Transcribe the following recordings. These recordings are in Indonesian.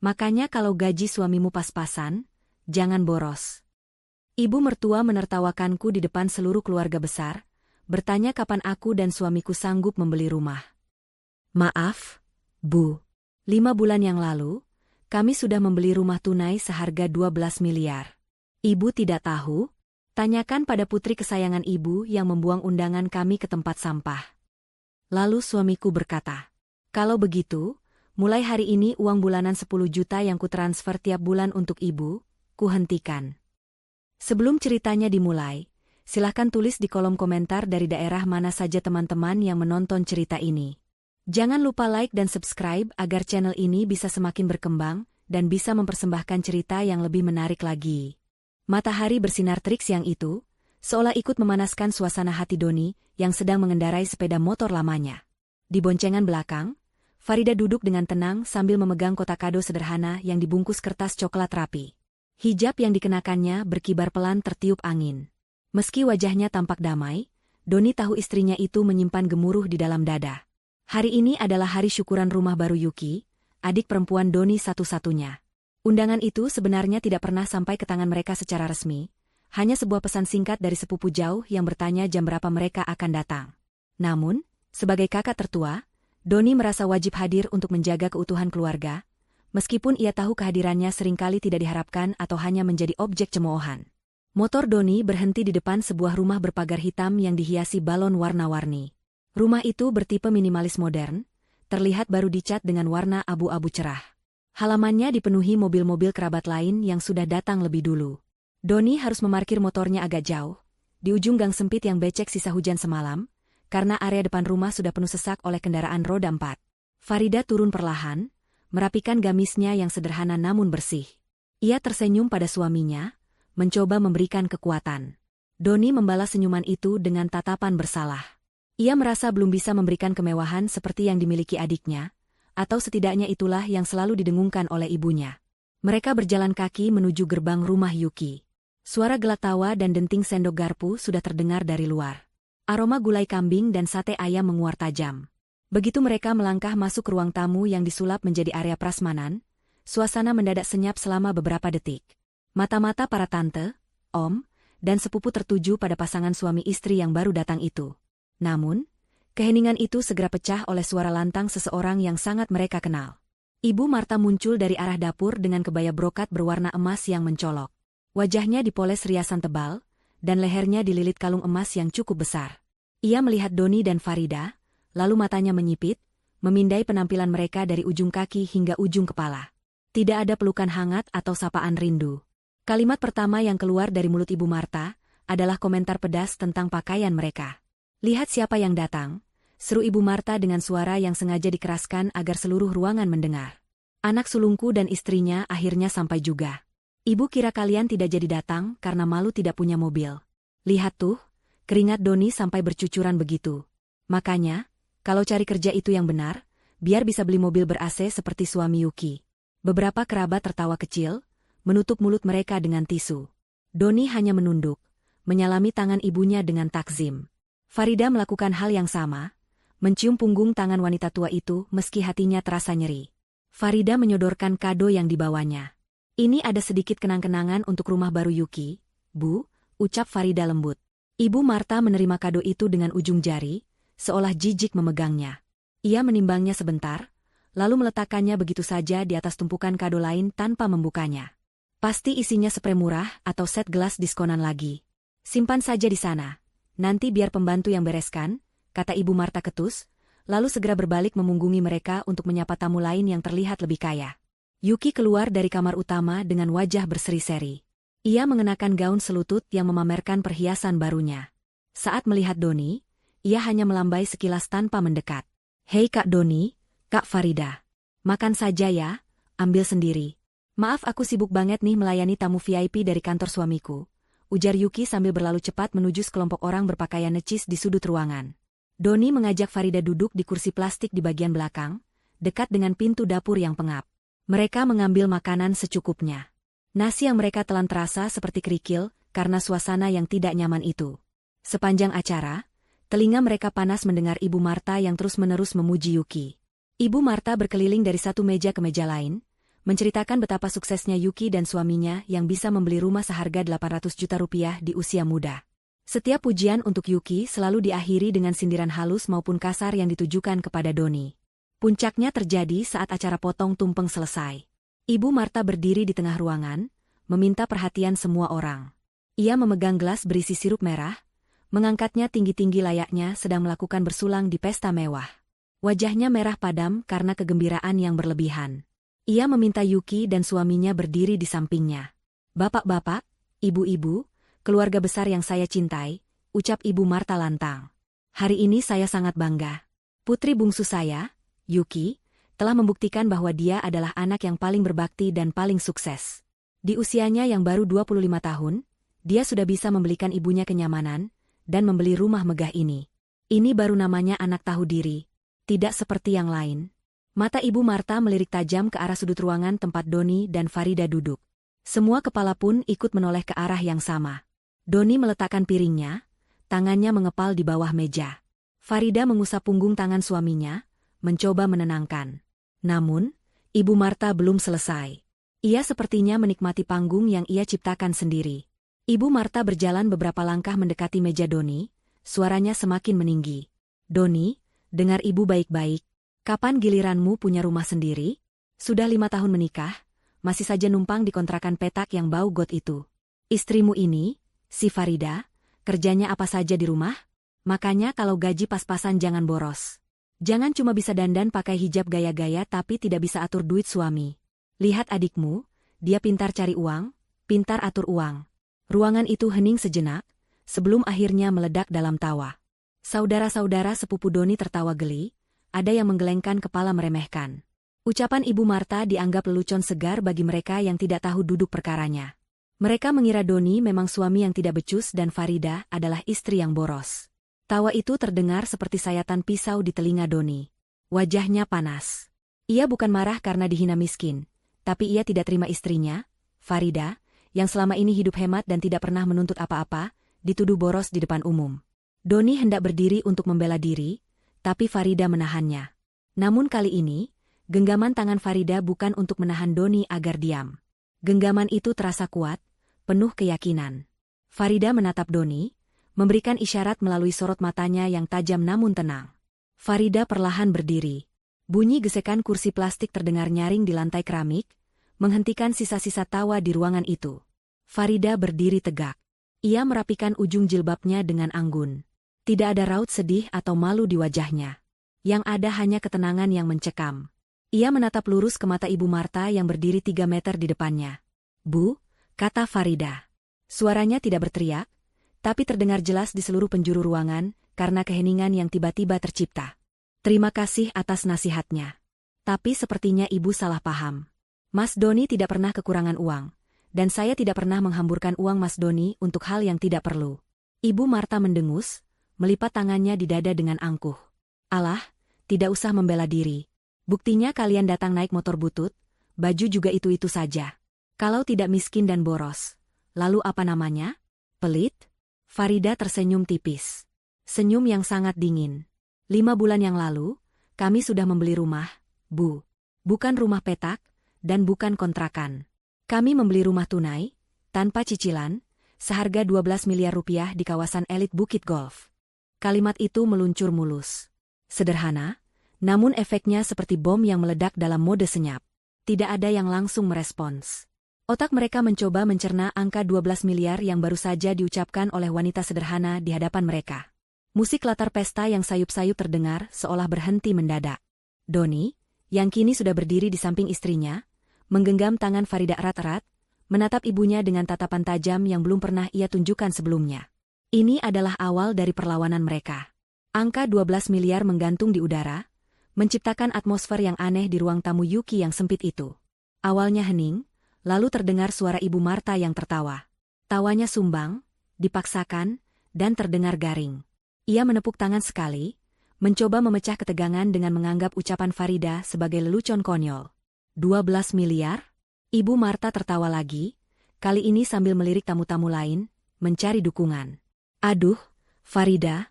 Makanya kalau gaji suamimu pas-pasan, jangan boros. Ibu mertua menertawakanku di depan seluruh keluarga besar, bertanya kapan aku dan suamiku sanggup membeli rumah. Maaf, Bu. 5 bulan yang lalu, kami sudah membeli rumah tunai seharga 12 miliar. Ibu tidak tahu? Tanyakan pada putri kesayangan ibu yang membuang undangan kami ke tempat sampah. Lalu suamiku berkata, kalau begitu, mulai hari ini uang bulanan 10 juta yang kutransfer tiap bulan untuk ibu, kuhentikan. Sebelum ceritanya dimulai, silahkan tulis di kolom komentar dari daerah mana saja teman-teman yang menonton cerita ini. Jangan lupa like dan subscribe agar channel ini bisa semakin berkembang dan bisa mempersembahkan cerita yang lebih menarik lagi. Matahari bersinar terik siang itu, seolah ikut memanaskan suasana hati Doni yang sedang mengendarai sepeda motor lamanya. Di boncengan belakang, Farida duduk dengan tenang sambil memegang kotak kado sederhana yang dibungkus kertas coklat rapi. Hijab yang dikenakannya berkibar pelan tertiup angin. Meski wajahnya tampak damai, Doni tahu istrinya itu menyimpan gemuruh di dalam dada. Hari ini adalah hari syukuran rumah baru Yuki, adik perempuan Doni satu-satunya. Undangan itu sebenarnya tidak pernah sampai ke tangan mereka secara resmi, hanya sebuah pesan singkat dari sepupu jauh yang bertanya jam berapa mereka akan datang. Namun, sebagai kakak tertua, Doni merasa wajib hadir untuk menjaga keutuhan keluarga, meskipun ia tahu kehadirannya seringkali tidak diharapkan atau hanya menjadi objek cemoohan. Motor Doni berhenti di depan sebuah rumah berpagar hitam yang dihiasi balon warna-warni. Rumah itu bertipe minimalis modern, terlihat baru dicat dengan warna abu-abu cerah. Halamannya dipenuhi mobil-mobil kerabat lain yang sudah datang lebih dulu. Doni harus memarkir motornya agak jauh, di ujung gang sempit yang becek sisa hujan semalam, karena area depan rumah sudah penuh sesak oleh kendaraan roda 4. Farida turun perlahan, merapikan gamisnya yang sederhana namun bersih. Ia tersenyum pada suaminya, mencoba memberikan kekuatan. Doni membalas senyuman itu dengan tatapan bersalah. Ia merasa belum bisa memberikan kemewahan seperti yang dimiliki adiknya, atau setidaknya itulah yang selalu didengungkan oleh ibunya. Mereka berjalan kaki menuju gerbang rumah Yuki. Suara gelak tawa dan denting sendok garpu sudah terdengar dari luar. Aroma gulai kambing dan sate ayam menguar tajam. Begitu mereka melangkah masuk ruang tamu yang disulap menjadi area prasmanan, suasana mendadak senyap selama beberapa detik. Mata-mata para tante, om, dan sepupu tertuju pada pasangan suami istri yang baru datang itu. Namun, keheningan itu segera pecah oleh suara lantang seseorang yang sangat mereka kenal. Ibu Marta muncul dari arah dapur dengan kebaya brokat berwarna emas yang mencolok. Wajahnya dipoles riasan tebal, dan lehernya dililit kalung emas yang cukup besar. Ia melihat Doni dan Farida, lalu matanya menyipit, memindai penampilan mereka dari ujung kaki hingga ujung kepala. Tidak ada pelukan hangat atau sapaan rindu. Kalimat pertama yang keluar dari mulut Ibu Marta adalah komentar pedas tentang pakaian mereka. Lihat siapa yang datang, seru Ibu Marta dengan suara yang sengaja dikeraskan agar seluruh ruangan mendengar. Anak sulungku dan istrinya akhirnya sampai juga. Ibu kira kalian tidak jadi datang karena malu tidak punya mobil. Lihat tuh, keringat Doni sampai bercucuran begitu. Makanya, kalau cari kerja itu yang benar, biar bisa beli mobil ber-AC seperti suami Yuki. Beberapa kerabat tertawa kecil, menutup mulut mereka dengan tisu. Doni hanya menunduk, menyalami tangan ibunya dengan takzim. Farida melakukan hal yang sama, mencium punggung tangan wanita tua itu meski hatinya terasa nyeri. Farida menyodorkan kado yang dibawanya. Ini ada sedikit kenang-kenangan untuk rumah baru Yuki, Bu, ucap Farida lembut. Ibu Marta menerima kado itu dengan ujung jari, seolah jijik memegangnya. Ia menimbangnya sebentar, lalu meletakkannya begitu saja di atas tumpukan kado lain tanpa membukanya. Pasti isinya sprei murah atau set gelas diskonan lagi. Simpan saja di sana, nanti biar pembantu yang bereskan, kata Ibu Marta ketus, lalu segera berbalik memunggungi mereka untuk menyapa tamu lain yang terlihat lebih kaya. Yuki keluar dari kamar utama dengan wajah berseri-seri. Ia mengenakan gaun selutut yang memamerkan perhiasan barunya. Saat melihat Doni, ia hanya melambai sekilas tanpa mendekat. Hei Kak Doni, Kak Farida. Makan saja ya, ambil sendiri. Maaf aku sibuk banget nih melayani tamu VIP dari kantor suamiku, ujar Yuki sambil berlalu cepat menuju sekelompok orang berpakaian necis di sudut ruangan. Doni mengajak Farida duduk di kursi plastik di bagian belakang, dekat dengan pintu dapur yang pengap. Mereka mengambil makanan secukupnya. Nasi yang mereka telan terasa seperti kerikil karena suasana yang tidak nyaman itu. Sepanjang acara, telinga mereka panas mendengar Ibu Marta yang terus-menerus memuji Yuki. Ibu Marta berkeliling dari satu meja ke meja lain, menceritakan betapa suksesnya Yuki dan suaminya yang bisa membeli rumah seharga 800 juta rupiah di usia muda. Setiap pujian untuk Yuki selalu diakhiri dengan sindiran halus maupun kasar yang ditujukan kepada Doni. Puncaknya terjadi saat acara potong tumpeng selesai. Ibu Marta berdiri di tengah ruangan, meminta perhatian semua orang. Ia memegang gelas berisi sirup merah, mengangkatnya tinggi-tinggi layaknya sedang melakukan bersulang di pesta mewah. Wajahnya merah padam karena kegembiraan yang berlebihan. Ia meminta Yuki dan suaminya berdiri di sampingnya. Bapak-bapak, ibu-ibu, keluarga besar yang saya cintai, ucap Ibu Marta lantang. Hari ini saya sangat bangga. Putri bungsu saya, Yuki, telah membuktikan bahwa dia adalah anak yang paling berbakti dan paling sukses. Di usianya yang baru 25 tahun, dia sudah bisa membelikan ibunya kenyamanan dan membeli rumah megah ini. Ini baru namanya anak tahu diri, tidak seperti yang lain. Mata Ibu Marta melirik tajam ke arah sudut ruangan tempat Doni dan Farida duduk. Semua kepala pun ikut menoleh ke arah yang sama. Doni meletakkan piringnya, tangannya mengepal di bawah meja. Farida mengusap punggung tangan suaminya, mencoba menenangkan. Namun, Ibu Marta belum selesai. Ia sepertinya menikmati panggung yang ia ciptakan sendiri. Ibu Marta berjalan beberapa langkah mendekati meja Doni, suaranya semakin meninggi. Doni, dengar ibu baik-baik. Kapan giliranmu punya rumah sendiri? Sudah 5 tahun menikah, masih saja numpang di kontrakan petak yang bau got itu. Istrimu ini, si Farida, kerjanya apa saja di rumah? Makanya kalau gaji pas-pasan jangan boros. Jangan cuma bisa dandan pakai hijab gaya-gaya tapi tidak bisa atur duit suami. Lihat adikmu, dia pintar cari uang, pintar atur uang. Ruangan itu hening sejenak, sebelum akhirnya meledak dalam tawa. Saudara-saudara sepupu Doni tertawa geli, ada yang menggelengkan kepala meremehkan. Ucapan Ibu Marta dianggap lelucon segar bagi mereka yang tidak tahu duduk perkaranya. Mereka mengira Doni memang suami yang tidak becus dan Farida adalah istri yang boros. Tawa itu terdengar seperti sayatan pisau di telinga Doni. Wajahnya panas. Ia bukan marah karena dihina miskin, tapi ia tidak terima istrinya, Farida, yang selama ini hidup hemat dan tidak pernah menuntut apa-apa, dituduh boros di depan umum. Doni hendak berdiri untuk membela diri, tapi Farida menahannya. Namun kali ini, genggaman tangan Farida bukan untuk menahan Doni agar diam. Genggaman itu terasa kuat, penuh keyakinan. Farida menatap Doni, memberikan isyarat melalui sorot matanya yang tajam namun tenang. Farida perlahan berdiri. Bunyi gesekan kursi plastik terdengar nyaring di lantai keramik, menghentikan sisa-sisa tawa di ruangan itu. Farida berdiri tegak. Ia merapikan ujung jilbabnya dengan anggun. Tidak ada raut sedih atau malu di wajahnya. Yang ada hanya ketenangan yang mencekam. Ia menatap lurus ke mata Ibu Marta yang berdiri 3 meter di depannya. Bu, kata Farida. Suaranya tidak berteriak, tapi terdengar jelas di seluruh penjuru ruangan karena keheningan yang tiba-tiba tercipta. Terima kasih atas nasihatnya. Tapi sepertinya Ibu salah paham. Mas Doni tidak pernah kekurangan uang, dan saya tidak pernah menghamburkan uang Mas Doni untuk hal yang tidak perlu. Ibu Marta mendengus, melipat tangannya di dada dengan angkuh. Alah, tidak usah membela diri. Buktinya kalian datang naik motor butut, baju juga itu-itu saja. Kalau tidak miskin dan boros, lalu apa namanya? Pelit? Farida tersenyum tipis. Senyum yang sangat dingin. 5 bulan yang lalu, kami sudah membeli rumah, Bu. Bukan rumah petak, dan bukan kontrakan. Kami membeli rumah tunai, tanpa cicilan, seharga 12 miliar rupiah di kawasan elit Bukit Golf. Kalimat itu meluncur mulus. Sederhana, namun efeknya seperti bom yang meledak dalam mode senyap. Tidak ada yang langsung merespons. Otak mereka mencoba mencerna angka 12 miliar yang baru saja diucapkan oleh wanita sederhana di hadapan mereka. Musik latar pesta yang sayup-sayup terdengar seolah berhenti mendadak. Doni, yang kini sudah berdiri di samping istrinya, menggenggam tangan Farida erat-erat, menatap ibunya dengan tatapan tajam yang belum pernah ia tunjukkan sebelumnya. Ini adalah awal dari perlawanan mereka. Angka 12 miliar menggantung di udara, menciptakan atmosfer yang aneh di ruang tamu Yuki yang sempit itu. Awalnya hening, lalu terdengar suara Ibu Marta yang tertawa. Tawanya sumbang, dipaksakan, dan terdengar garing. Ia menepuk tangan sekali, mencoba memecah ketegangan dengan menganggap ucapan Farida sebagai lelucon konyol. 12 miliar? Ibu Marta tertawa lagi, kali ini sambil melirik tamu-tamu lain, mencari dukungan. Aduh, Farida,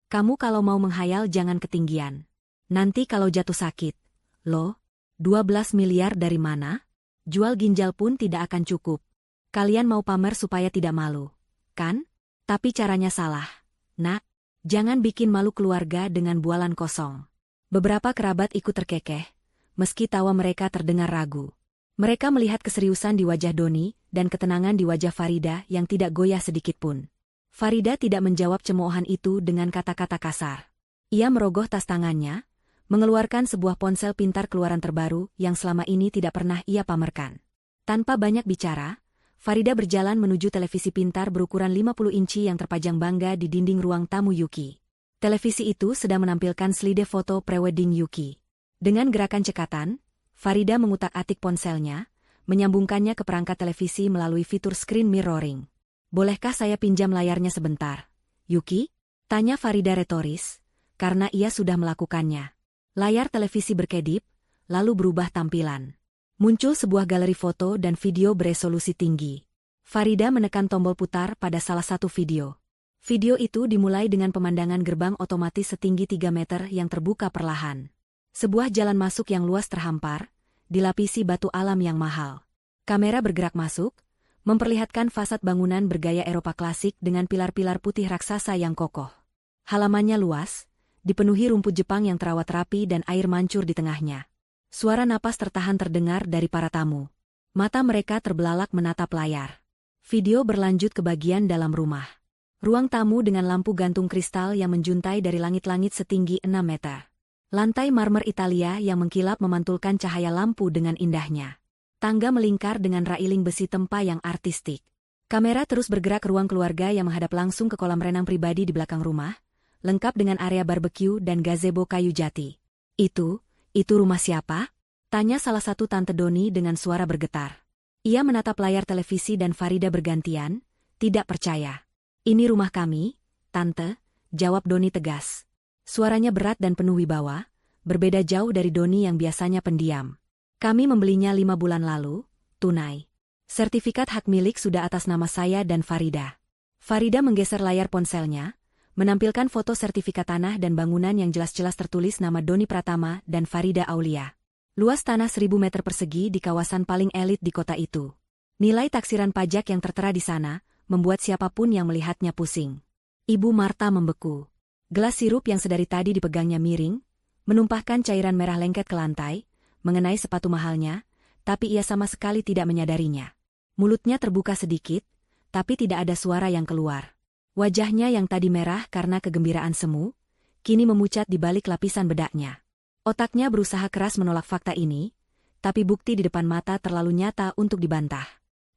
kamu kalau mau menghayal jangan ketinggian. Nanti kalau jatuh sakit. Loh, 12 miliar dari mana? Jual ginjal pun tidak akan cukup. Kalian mau pamer supaya tidak malu, kan? Tapi caranya salah. Nak, jangan bikin malu keluarga dengan bualan kosong. Beberapa kerabat ikut terkekeh, meski tawa mereka terdengar ragu. Mereka melihat keseriusan di wajah Doni dan ketenangan di wajah Farida yang tidak goyah sedikitpun. Farida tidak menjawab cemoohan itu dengan kata-kata kasar. Ia merogoh tas tangannya, mengeluarkan sebuah ponsel pintar keluaran terbaru yang selama ini tidak pernah ia pamerkan. Tanpa banyak bicara, Farida berjalan menuju televisi pintar berukuran 50 inci yang terpajang bangga di dinding ruang tamu Yuki. Televisi itu sedang menampilkan slide foto prewedding Yuki. Dengan gerakan cekatan, Farida mengutak-atik ponselnya, menyambungkannya ke perangkat televisi melalui fitur screen mirroring. "Bolehkah saya pinjam layarnya sebentar, Yuki?" tanya Farida retoris, karena ia sudah melakukannya. Layar televisi berkedip, lalu berubah tampilan. Muncul sebuah galeri foto dan video beresolusi tinggi. Farida menekan tombol putar pada salah satu video. Video itu dimulai dengan pemandangan gerbang otomatis setinggi 3 meter yang terbuka perlahan. Sebuah jalan masuk yang luas terhampar, dilapisi batu alam yang mahal. Kamera bergerak masuk, memperlihatkan fasad bangunan bergaya Eropa klasik dengan pilar-pilar putih raksasa yang kokoh. Halamannya luas, dipenuhi rumput Jepang yang terawat rapi dan air mancur di tengahnya. Suara napas tertahan terdengar dari para tamu. Mata mereka terbelalak menatap layar. Video berlanjut ke bagian dalam rumah. Ruang tamu dengan lampu gantung kristal yang menjuntai dari langit-langit setinggi 6 meter. Lantai marmer Italia yang mengkilap memantulkan cahaya lampu dengan indahnya. Tangga melingkar dengan railing besi tempa yang artistik. Kamera terus bergerak ke ruang keluarga yang menghadap langsung ke kolam renang pribadi di belakang rumah, lengkap dengan area barbeque dan gazebo kayu jati. Itu rumah siapa?" tanya salah satu tante Doni dengan suara bergetar. Ia menatap layar televisi dan Farida bergantian, tidak percaya. "Ini rumah kami, Tante," jawab Doni tegas. Suaranya berat dan penuh wibawa, berbeda jauh dari Doni yang biasanya pendiam. "Kami membelinya 5 bulan lalu, tunai. Sertifikat hak milik sudah atas nama saya dan Farida." Farida menggeser layar ponselnya, menampilkan foto sertifikat tanah dan bangunan yang jelas-jelas tertulis nama Doni Pratama dan Farida Aulia. Luas tanah 1000 meter persegi di kawasan paling elit di kota itu. Nilai taksiran pajak yang tertera di sana, membuat siapapun yang melihatnya pusing. Ibu Marta membeku. Gelas sirup yang sedari tadi dipegangnya miring, menumpahkan cairan merah lengket ke lantai, mengenai sepatu mahalnya, tapi ia sama sekali tidak menyadarinya. Mulutnya terbuka sedikit, tapi tidak ada suara yang keluar. Wajahnya yang tadi merah karena kegembiraan semu, kini memucat di balik lapisan bedaknya. Otaknya berusaha keras menolak fakta ini, tapi bukti di depan mata terlalu nyata untuk dibantah.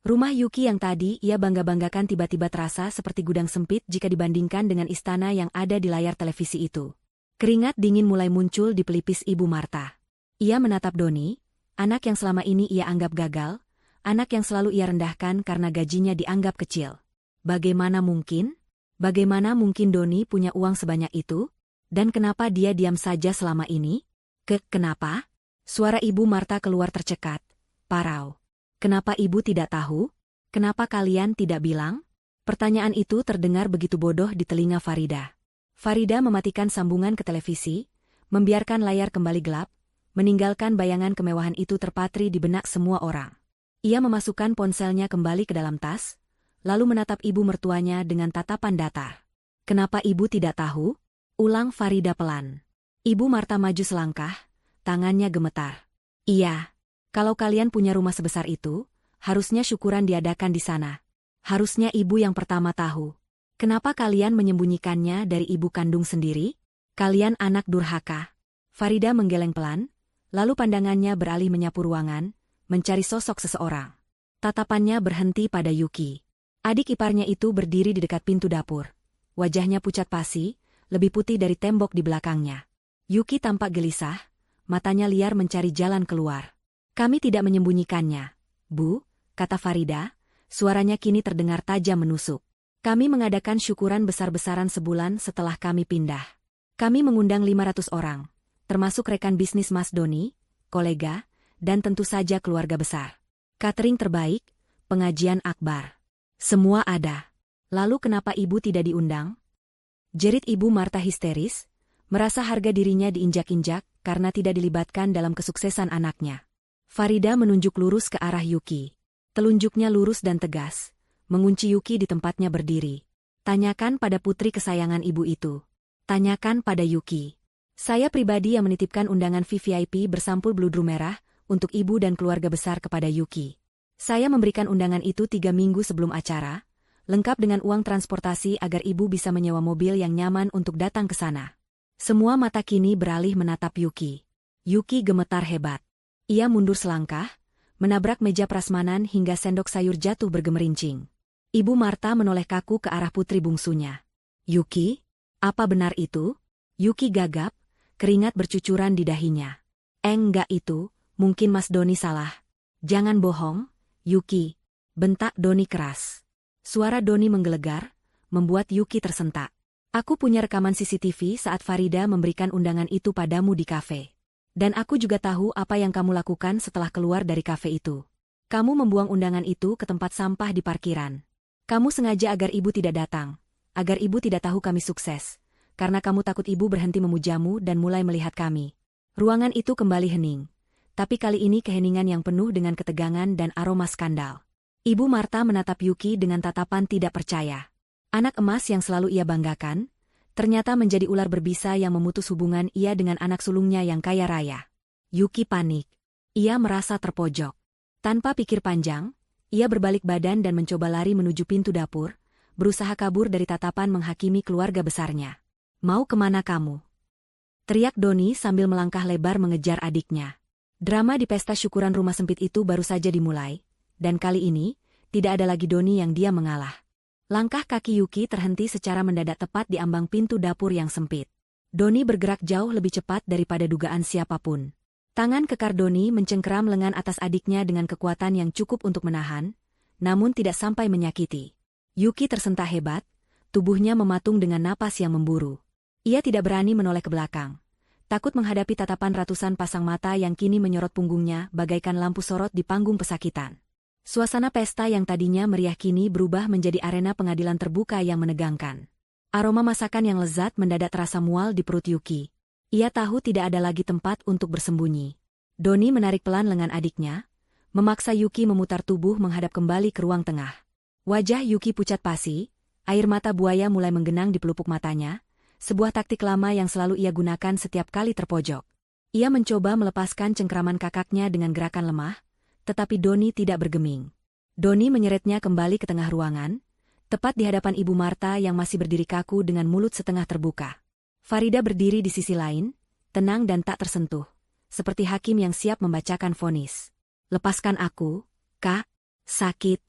Rumah Yuki yang tadi ia bangga-banggakan tiba-tiba terasa seperti gudang sempit jika dibandingkan dengan istana yang ada di layar televisi itu. Keringat dingin mulai muncul di pelipis Ibu Marta. Ia menatap Doni, anak yang selama ini ia anggap gagal, anak yang selalu ia rendahkan karena gajinya dianggap kecil. Bagaimana mungkin? Bagaimana mungkin Doni punya uang sebanyak itu? Dan kenapa dia diam saja selama ini? Kenapa? Suara Ibu Marta keluar tercekat, parau. "Kenapa Ibu tidak tahu? Kenapa kalian tidak bilang?" Pertanyaan itu terdengar begitu bodoh di telinga Farida. Farida mematikan sambungan ke televisi, membiarkan layar kembali gelap, meninggalkan bayangan kemewahan itu terpatri di benak semua orang. Ia memasukkan ponselnya kembali ke dalam tas, lalu menatap ibu mertuanya dengan tatapan datar. "Kenapa ibu tidak tahu?" ulang Farida pelan. Ibu Marta maju selangkah, tangannya gemetar. "Iya, kalau kalian punya rumah sebesar itu, harusnya syukuran diadakan di sana. Harusnya ibu yang pertama tahu. Kenapa kalian menyembunyikannya dari ibu kandung sendiri? Kalian anak durhaka." Farida menggeleng pelan, lalu pandangannya beralih menyapu ruangan, mencari sosok seseorang. Tatapannya berhenti pada Yuki. Adik iparnya itu berdiri di dekat pintu dapur. Wajahnya pucat pasi, lebih putih dari tembok di belakangnya. Yuki tampak gelisah, matanya liar mencari jalan keluar. "Kami tidak menyembunyikannya, Bu," kata Farida, suaranya kini terdengar tajam menusuk. "Kami mengadakan syukuran besar-besaran sebulan setelah kami pindah. Kami mengundang 500 orang, termasuk rekan bisnis Mas Doni, kolega, dan tentu saja keluarga besar. Catering terbaik, pengajian akbar. Semua ada. Lalu kenapa ibu tidak diundang?" Jerit Ibu Marta histeris, merasa harga dirinya diinjak-injak karena tidak dilibatkan dalam kesuksesan anaknya. Farida menunjuk lurus ke arah Yuki. Telunjuknya lurus dan tegas, mengunci Yuki di tempatnya berdiri. Tanyakan pada putri kesayangan ibu itu. Tanyakan pada Yuki. Saya pribadi yang menitipkan undangan VVIP bersampul bludru merah untuk ibu dan keluarga besar kepada Yuki. Saya memberikan undangan itu 3 minggu sebelum acara, lengkap dengan uang transportasi agar ibu bisa menyewa mobil yang nyaman untuk datang ke sana. Semua mata kini beralih menatap Yuki. Yuki gemetar hebat. Ia mundur selangkah, menabrak meja prasmanan hingga sendok sayur jatuh bergemerincing. Ibu Marta menoleh kaku ke arah putri bungsunya. Yuki, apa benar itu? Yuki gagap, keringat bercucuran di dahinya. Enggak itu, mungkin Mas Doni salah. Jangan bohong, Yuki, bentak Doni keras. Suara Doni menggelegar, membuat Yuki tersentak. Aku punya rekaman CCTV saat Farida memberikan undangan itu padamu di kafe. Dan aku juga tahu apa yang kamu lakukan setelah keluar dari kafe itu. Kamu membuang undangan itu ke tempat sampah di parkiran. Kamu sengaja agar ibu tidak datang, agar ibu tidak tahu kami sukses, karena kamu takut ibu berhenti memujamu dan mulai melihat kami. Ruangan itu kembali hening, tapi kali ini keheningan yang penuh dengan ketegangan dan aroma skandal. Ibu Marta menatap Yuki dengan tatapan tidak percaya. Anak emas yang selalu ia banggakan, ternyata menjadi ular berbisa yang memutus hubungan ia dengan anak sulungnya yang kaya raya. Yuki panik. Ia merasa terpojok. Tanpa pikir panjang, ia berbalik badan dan mencoba lari menuju pintu dapur, berusaha kabur dari tatapan menghakimi keluarga besarnya. Mau kemana kamu? Teriak Doni sambil melangkah lebar mengejar adiknya. Drama di pesta syukuran rumah sempit itu baru saja dimulai, dan kali ini, tidak ada lagi Doni yang dia mengalah. Langkah kaki Yuki terhenti secara mendadak tepat di ambang pintu dapur yang sempit. Doni bergerak jauh lebih cepat daripada dugaan siapapun. Tangan kekar Doni mencengkeram lengan atas adiknya dengan kekuatan yang cukup untuk menahan, namun tidak sampai menyakiti. Yuki tersentak hebat, tubuhnya mematung dengan napas yang memburu. Ia tidak berani menoleh ke belakang, takut menghadapi tatapan ratusan pasang mata yang kini menyorot punggungnya bagaikan lampu sorot di panggung pesakitan. Suasana pesta yang tadinya meriah kini berubah menjadi arena pengadilan terbuka yang menegangkan. Aroma masakan yang lezat mendadak terasa mual di perut Yuki. Ia tahu tidak ada lagi tempat untuk bersembunyi. Doni menarik pelan lengan adiknya, memaksa Yuki memutar tubuh menghadap kembali ke ruang tengah. Wajah Yuki pucat pasi, air mata buaya mulai menggenang di pelupuk matanya, sebuah taktik lama yang selalu ia gunakan setiap kali terpojok. Ia mencoba melepaskan cengkraman kakaknya dengan gerakan lemah, tetapi Doni tidak bergeming. Doni menyeretnya kembali ke tengah ruangan, tepat di hadapan Ibu Marta yang masih berdiri kaku dengan mulut setengah terbuka. Farida berdiri di sisi lain, tenang dan tak tersentuh, seperti hakim yang siap membacakan vonis. Lepaskan aku, Kak, sakit.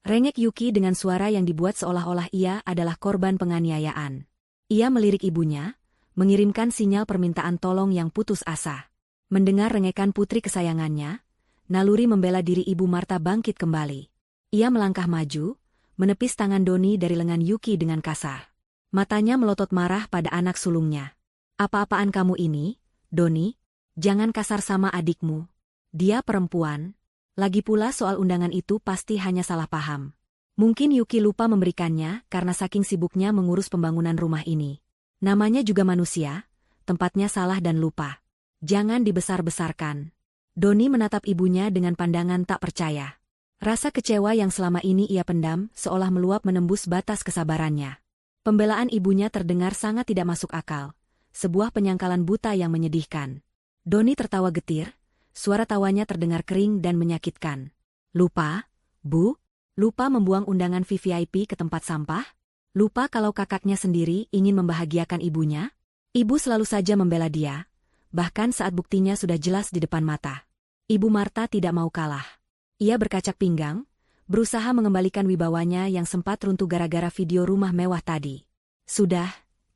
Rengek Yuki dengan suara yang dibuat seolah-olah ia adalah korban penganiayaan. Ia melirik ibunya, mengirimkan sinyal permintaan tolong yang putus asa. Mendengar rengekan putri kesayangannya, naluri membela diri Ibu Marta bangkit kembali. Ia melangkah maju, menepis tangan Doni dari lengan Yuki dengan kasar. Matanya melotot marah pada anak sulungnya. Apa-apaan kamu ini, Doni? Jangan kasar sama adikmu. Dia perempuan. Lagi pula soal undangan itu pasti hanya salah paham. Mungkin Yuki lupa memberikannya karena saking sibuknya mengurus pembangunan rumah ini. Namanya juga manusia, tempatnya salah dan lupa. Jangan dibesar-besarkan. Doni menatap ibunya dengan pandangan tak percaya. Rasa kecewa yang selama ini ia pendam seolah meluap menembus batas kesabarannya. Pembelaan ibunya terdengar sangat tidak masuk akal, sebuah penyangkalan buta yang menyedihkan. Doni tertawa getir, suara tawanya terdengar kering dan menyakitkan. Lupa, Bu? Lupa membuang undangan VVIP ke tempat sampah? Lupa kalau kakaknya sendiri ingin membahagiakan ibunya? Ibu selalu saja membela dia, bahkan saat buktinya sudah jelas di depan mata. Ibu Marta tidak mau kalah. Ia berkacak pinggang, berusaha mengembalikan wibawanya yang sempat runtuh gara-gara video rumah mewah tadi. Sudah,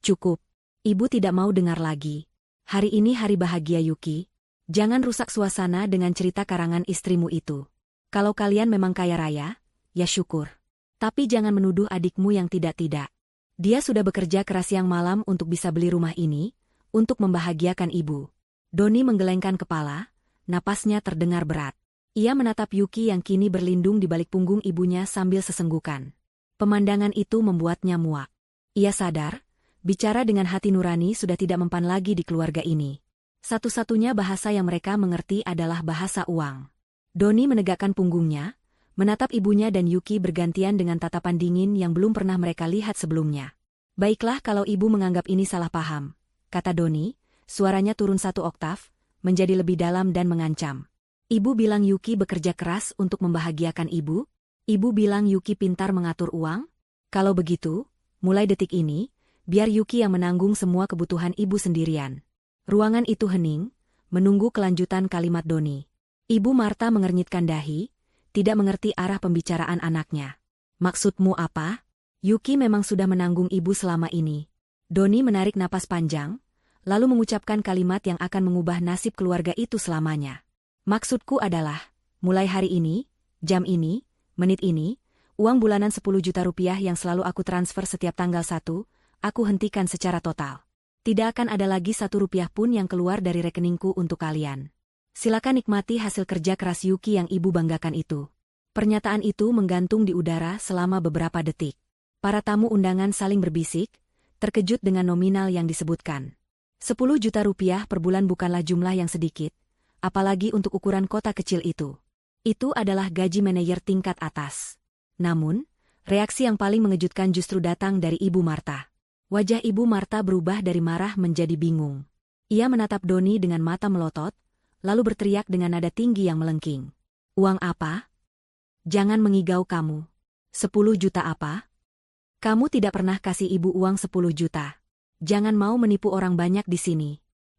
cukup. Ibu tidak mau dengar lagi. Hari ini hari bahagia Yuki. Jangan rusak suasana dengan cerita karangan istrimu itu. Kalau kalian memang kaya raya, ya syukur. Tapi jangan menuduh adikmu yang tidak-tidak. Dia sudah bekerja keras siang malam untuk bisa beli rumah ini, untuk membahagiakan ibu. Doni menggelengkan kepala, napasnya terdengar berat. Ia menatap Yuki yang kini berlindung di balik punggung ibunya sambil sesenggukan. Pemandangan itu membuatnya muak. Ia sadar, Bicara dengan hati nurani sudah tidak mempan lagi di keluarga ini. Satu-satunya bahasa yang mereka mengerti adalah bahasa uang. Doni menegakkan punggungnya, menatap ibunya dan Yuki bergantian dengan tatapan dingin yang belum pernah mereka lihat sebelumnya. Baiklah kalau ibu menganggap ini salah paham, kata Doni, suaranya turun 1 oktav, menjadi lebih dalam dan mengancam. Ibu bilang Yuki bekerja keras untuk membahagiakan ibu? Ibu bilang Yuki pintar mengatur uang? Kalau begitu, mulai detik ini, biar Yuki yang menanggung semua kebutuhan ibu sendirian. Ruangan itu hening, menunggu kelanjutan kalimat Doni. Ibu Marta mengernyitkan dahi, tidak mengerti arah pembicaraan anaknya. Maksudmu apa? Yuki memang sudah menanggung ibu selama ini. Doni menarik napas panjang, lalu mengucapkan kalimat yang akan mengubah nasib keluarga itu selamanya. Maksudku adalah, mulai hari ini, jam ini, menit ini, uang bulanan 10 juta rupiah yang selalu aku transfer setiap tanggal 1, aku hentikan secara total. Tidak akan ada lagi 1 rupiah pun yang keluar dari rekeningku untuk kalian. Silakan nikmati hasil kerja keras Yuki yang ibu banggakan itu. Pernyataan itu menggantung di udara selama beberapa detik. Para tamu undangan saling berbisik, terkejut dengan nominal yang disebutkan. 10 juta rupiah per bulan bukanlah jumlah yang sedikit, apalagi untuk ukuran kota kecil itu. Itu adalah gaji manajer tingkat atas. Namun, reaksi yang paling mengejutkan justru datang dari Ibu Marta. Wajah Ibu Marta berubah dari marah menjadi bingung. Ia menatap Doni dengan mata melotot, lalu berteriak dengan nada tinggi yang melengking. Uang apa? Jangan mengigau kamu. 10 juta apa? Kamu tidak pernah kasih ibu uang 10 juta. Jangan mau menipu orang banyak di sini.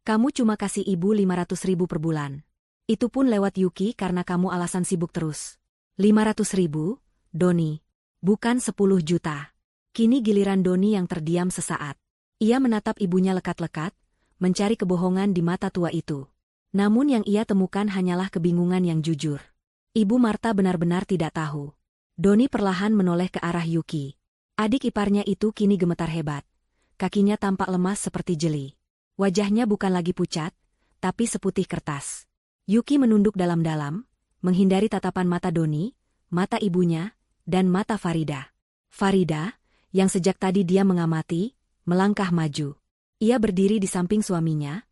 Kamu cuma kasih ibu 500.000 per bulan. Itu pun lewat Yuki karena kamu alasan sibuk terus. 500.000, Doni. Bukan 10 juta. Kini giliran Doni yang terdiam sesaat. Ia menatap ibunya lekat-lekat, mencari kebohongan di mata tua itu. Namun yang ia temukan hanyalah kebingungan yang jujur. Ibu Marta benar-benar tidak tahu. Doni perlahan menoleh ke arah Yuki. Adik iparnya itu kini gemetar hebat. Kakinya tampak lemas seperti jeli. Wajahnya bukan lagi pucat, tapi seputih kertas. Yuki menunduk dalam-dalam, menghindari tatapan mata Doni, mata ibunya, dan mata Farida. Farida, yang sejak tadi dia mengamati, melangkah maju. Ia berdiri di samping suaminya,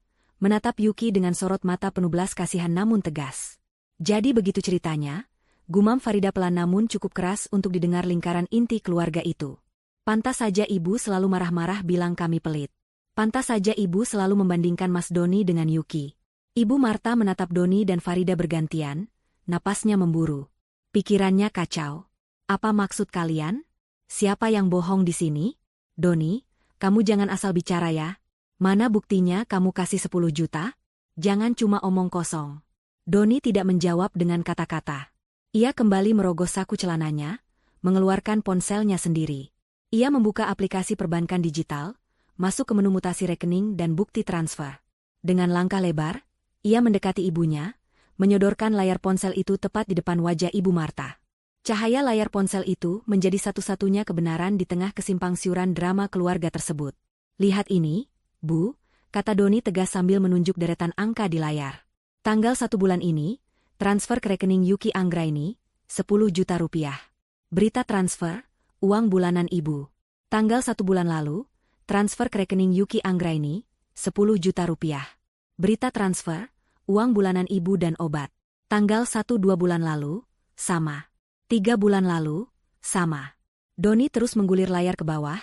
menatap Yuki dengan sorot mata penuh belas kasihan namun tegas. Jadi begitu ceritanya, gumam Farida pelan namun cukup keras untuk didengar lingkaran inti keluarga itu. Pantas saja ibu selalu marah-marah bilang kami pelit. Pantas saja ibu selalu membandingkan Mas Doni dengan Yuki. Ibu Marta menatap Doni dan Farida bergantian, napasnya memburu. Pikirannya kacau. Apa maksud kalian? Siapa yang bohong di sini? Doni, kamu jangan asal bicara ya. Mana buktinya kamu kasih 10 juta? Jangan cuma omong kosong. Doni tidak menjawab dengan kata-kata. Ia kembali merogoh saku celananya, mengeluarkan ponselnya sendiri. Ia membuka aplikasi perbankan digital, masuk ke menu mutasi rekening dan bukti transfer. Dengan langkah lebar, ia mendekati ibunya, menyodorkan layar ponsel itu tepat di depan wajah Ibu Marta. Cahaya layar ponsel itu menjadi satu-satunya kebenaran di tengah kesimpangsiuran drama keluarga tersebut. Lihat ini, Bu, kata Doni tegas sambil menunjuk deretan angka di layar. Tanggal 1 bulan ini, transfer ke rekening Yuki Anggraini, 10 juta rupiah. Berita transfer, uang bulanan ibu. Tanggal 1 bulan lalu, transfer ke rekening Yuki Anggraini, 10 juta rupiah. Berita transfer, uang bulanan ibu dan obat. Tanggal 1-2 bulan lalu, sama. 3 bulan lalu, sama. Doni terus menggulir layar ke bawah,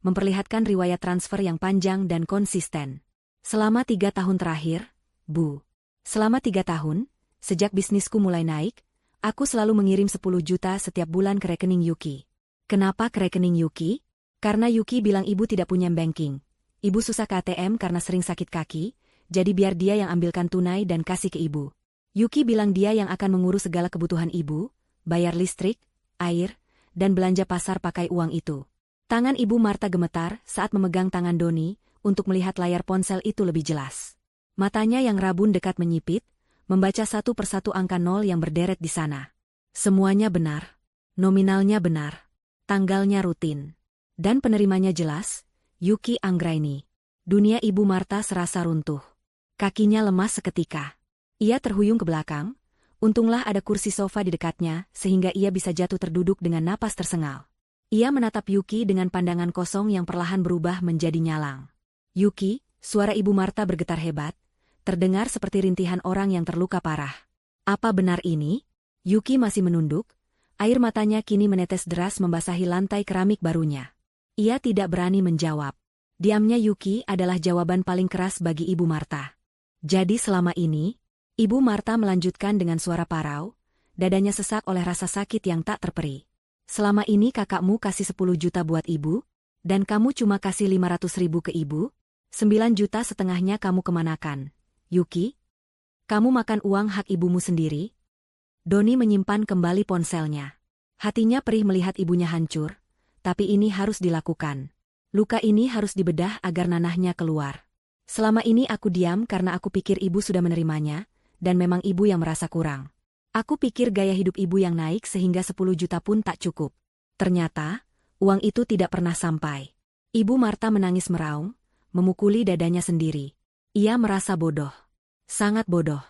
memperlihatkan riwayat transfer yang panjang dan konsisten. Selama 3 tahun terakhir, Bu. Selama 3 tahun, sejak bisnisku mulai naik, aku selalu mengirim 10 juta setiap bulan ke rekening Yuki. Kenapa ke rekening Yuki? Karena Yuki bilang ibu tidak punya banking. Ibu susah ke ATM karena sering sakit kaki, jadi biar dia yang ambilkan tunai dan kasih ke ibu. Yuki bilang dia yang akan mengurus segala kebutuhan ibu, bayar listrik, air, dan belanja pasar pakai uang itu. Tangan Ibu Marta gemetar saat memegang tangan Doni untuk melihat layar ponsel itu lebih jelas. Matanya yang rabun dekat menyipit, membaca satu persatu angka 0 yang berderet di sana. Semuanya benar. Nominalnya benar. Tanggalnya rutin. Dan penerimanya jelas, Yuki Anggraini. Dunia Ibu Marta serasa runtuh. Kakinya lemas seketika. Ia terhuyung ke belakang. Untunglah ada kursi sofa di dekatnya, sehingga ia bisa jatuh terduduk dengan napas tersengal. Ia menatap Yuki dengan pandangan kosong yang perlahan berubah menjadi nyalang. Yuki, suara Ibu Marta bergetar hebat, terdengar seperti rintihan orang yang terluka parah. Apa benar ini? Yuki masih menunduk, air matanya kini menetes deras membasahi lantai keramik barunya. Ia tidak berani menjawab. Diamnya Yuki adalah jawaban paling keras bagi Ibu Marta. Jadi selama ini, Ibu Marta melanjutkan dengan suara parau, dadanya sesak oleh rasa sakit yang tak terperi. Selama ini kakakmu kasih 10 juta buat ibu, dan kamu cuma kasih 500 ribu ke ibu, 9 juta setengahnya kamu kemanakan? Yuki? Kamu makan uang hak ibumu sendiri? Doni menyimpan kembali ponselnya. Hatinya perih melihat ibunya hancur, tapi ini harus dilakukan. Luka ini harus dibedah agar nanahnya keluar. Selama ini aku diam karena aku pikir ibu sudah menerimanya, dan memang ibu yang merasa kurang. Aku pikir gaya hidup ibu yang naik sehingga 10 juta pun tak cukup. Ternyata, uang itu tidak pernah sampai. Ibu Marta menangis meraung, memukuli dadanya sendiri. Ia merasa bodoh. Sangat bodoh.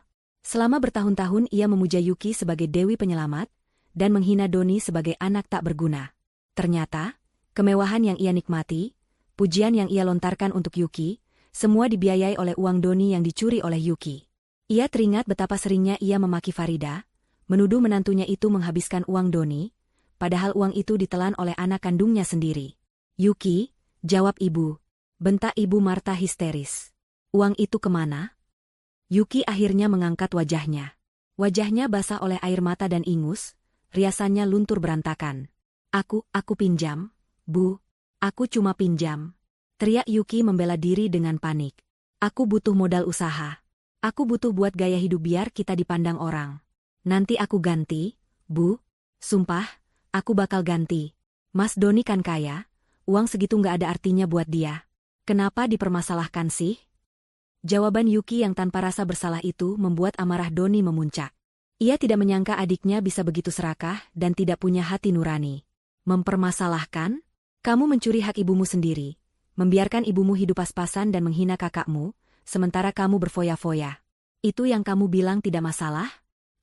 Selama bertahun-tahun ia memuja Yuki sebagai dewi penyelamat, dan menghina Doni sebagai anak tak berguna. Ternyata, kemewahan yang ia nikmati, pujian yang ia lontarkan untuk Yuki, semua dibiayai oleh uang Doni yang dicuri oleh Yuki. Ia teringat betapa seringnya ia memaki Farida, menuduh menantunya itu menghabiskan uang Doni, padahal uang itu ditelan oleh anak kandungnya sendiri. Yuki, jawab ibu. Bentak Ibu Marta histeris. Uang itu kemana? Yuki akhirnya mengangkat wajahnya. Wajahnya basah oleh air mata dan ingus, riasannya luntur berantakan. Aku pinjam, Bu. Aku cuma pinjam. Teriak Yuki membela diri dengan panik. Aku butuh modal usaha. Aku butuh buat gaya hidup biar kita dipandang orang. Nanti aku ganti, Bu. Sumpah, aku bakal ganti. Mas Doni kan kaya, uang segitu nggak ada artinya buat dia. Kenapa dipermasalahkan sih? Jawaban Yuki yang tanpa rasa bersalah itu membuat amarah Doni memuncak. Ia tidak menyangka adiknya bisa begitu serakah dan tidak punya hati nurani. Mempermasalahkan? Kamu mencuri hak ibumu sendiri, membiarkan ibumu hidup pas-pasan dan menghina kakakmu, sementara kamu berfoya-foya. Itu yang kamu bilang tidak masalah?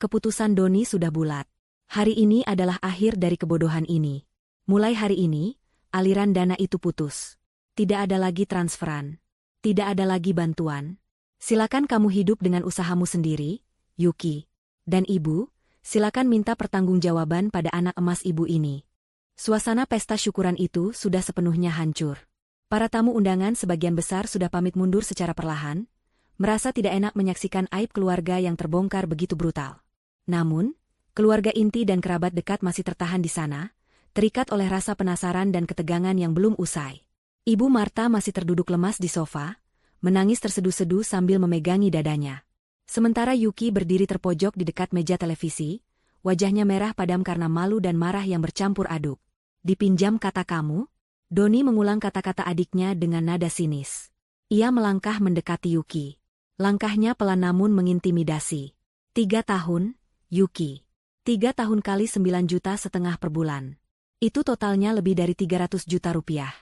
Keputusan Doni sudah bulat. Hari ini adalah akhir dari kebodohan ini. Mulai hari ini, aliran dana itu putus. Tidak ada lagi transferan. Tidak ada lagi bantuan. Silakan kamu hidup dengan usahamu sendiri, Yuki. Dan ibu, silakan minta pertanggungjawaban pada anak emas ibu ini. Suasana pesta syukuran itu sudah sepenuhnya hancur. Para tamu undangan sebagian besar sudah pamit mundur secara perlahan, merasa tidak enak menyaksikan aib keluarga yang terbongkar begitu brutal. Namun, keluarga inti dan kerabat dekat masih tertahan di sana, terikat oleh rasa penasaran dan ketegangan yang belum usai. Ibu Marta masih terduduk lemas di sofa, menangis terseduh-seduh sambil memegangi dadanya. Sementara Yuki berdiri terpojok di dekat meja televisi, wajahnya merah padam karena malu dan marah yang bercampur aduk. Dipinjam kata kamu? Doni mengulang kata-kata adiknya dengan nada sinis. Ia melangkah mendekati Yuki. Langkahnya pelan namun mengintimidasi. 3 tahun, Yuki. 3 tahun kali 9,5 juta per bulan. Itu totalnya lebih dari 300 juta rupiah.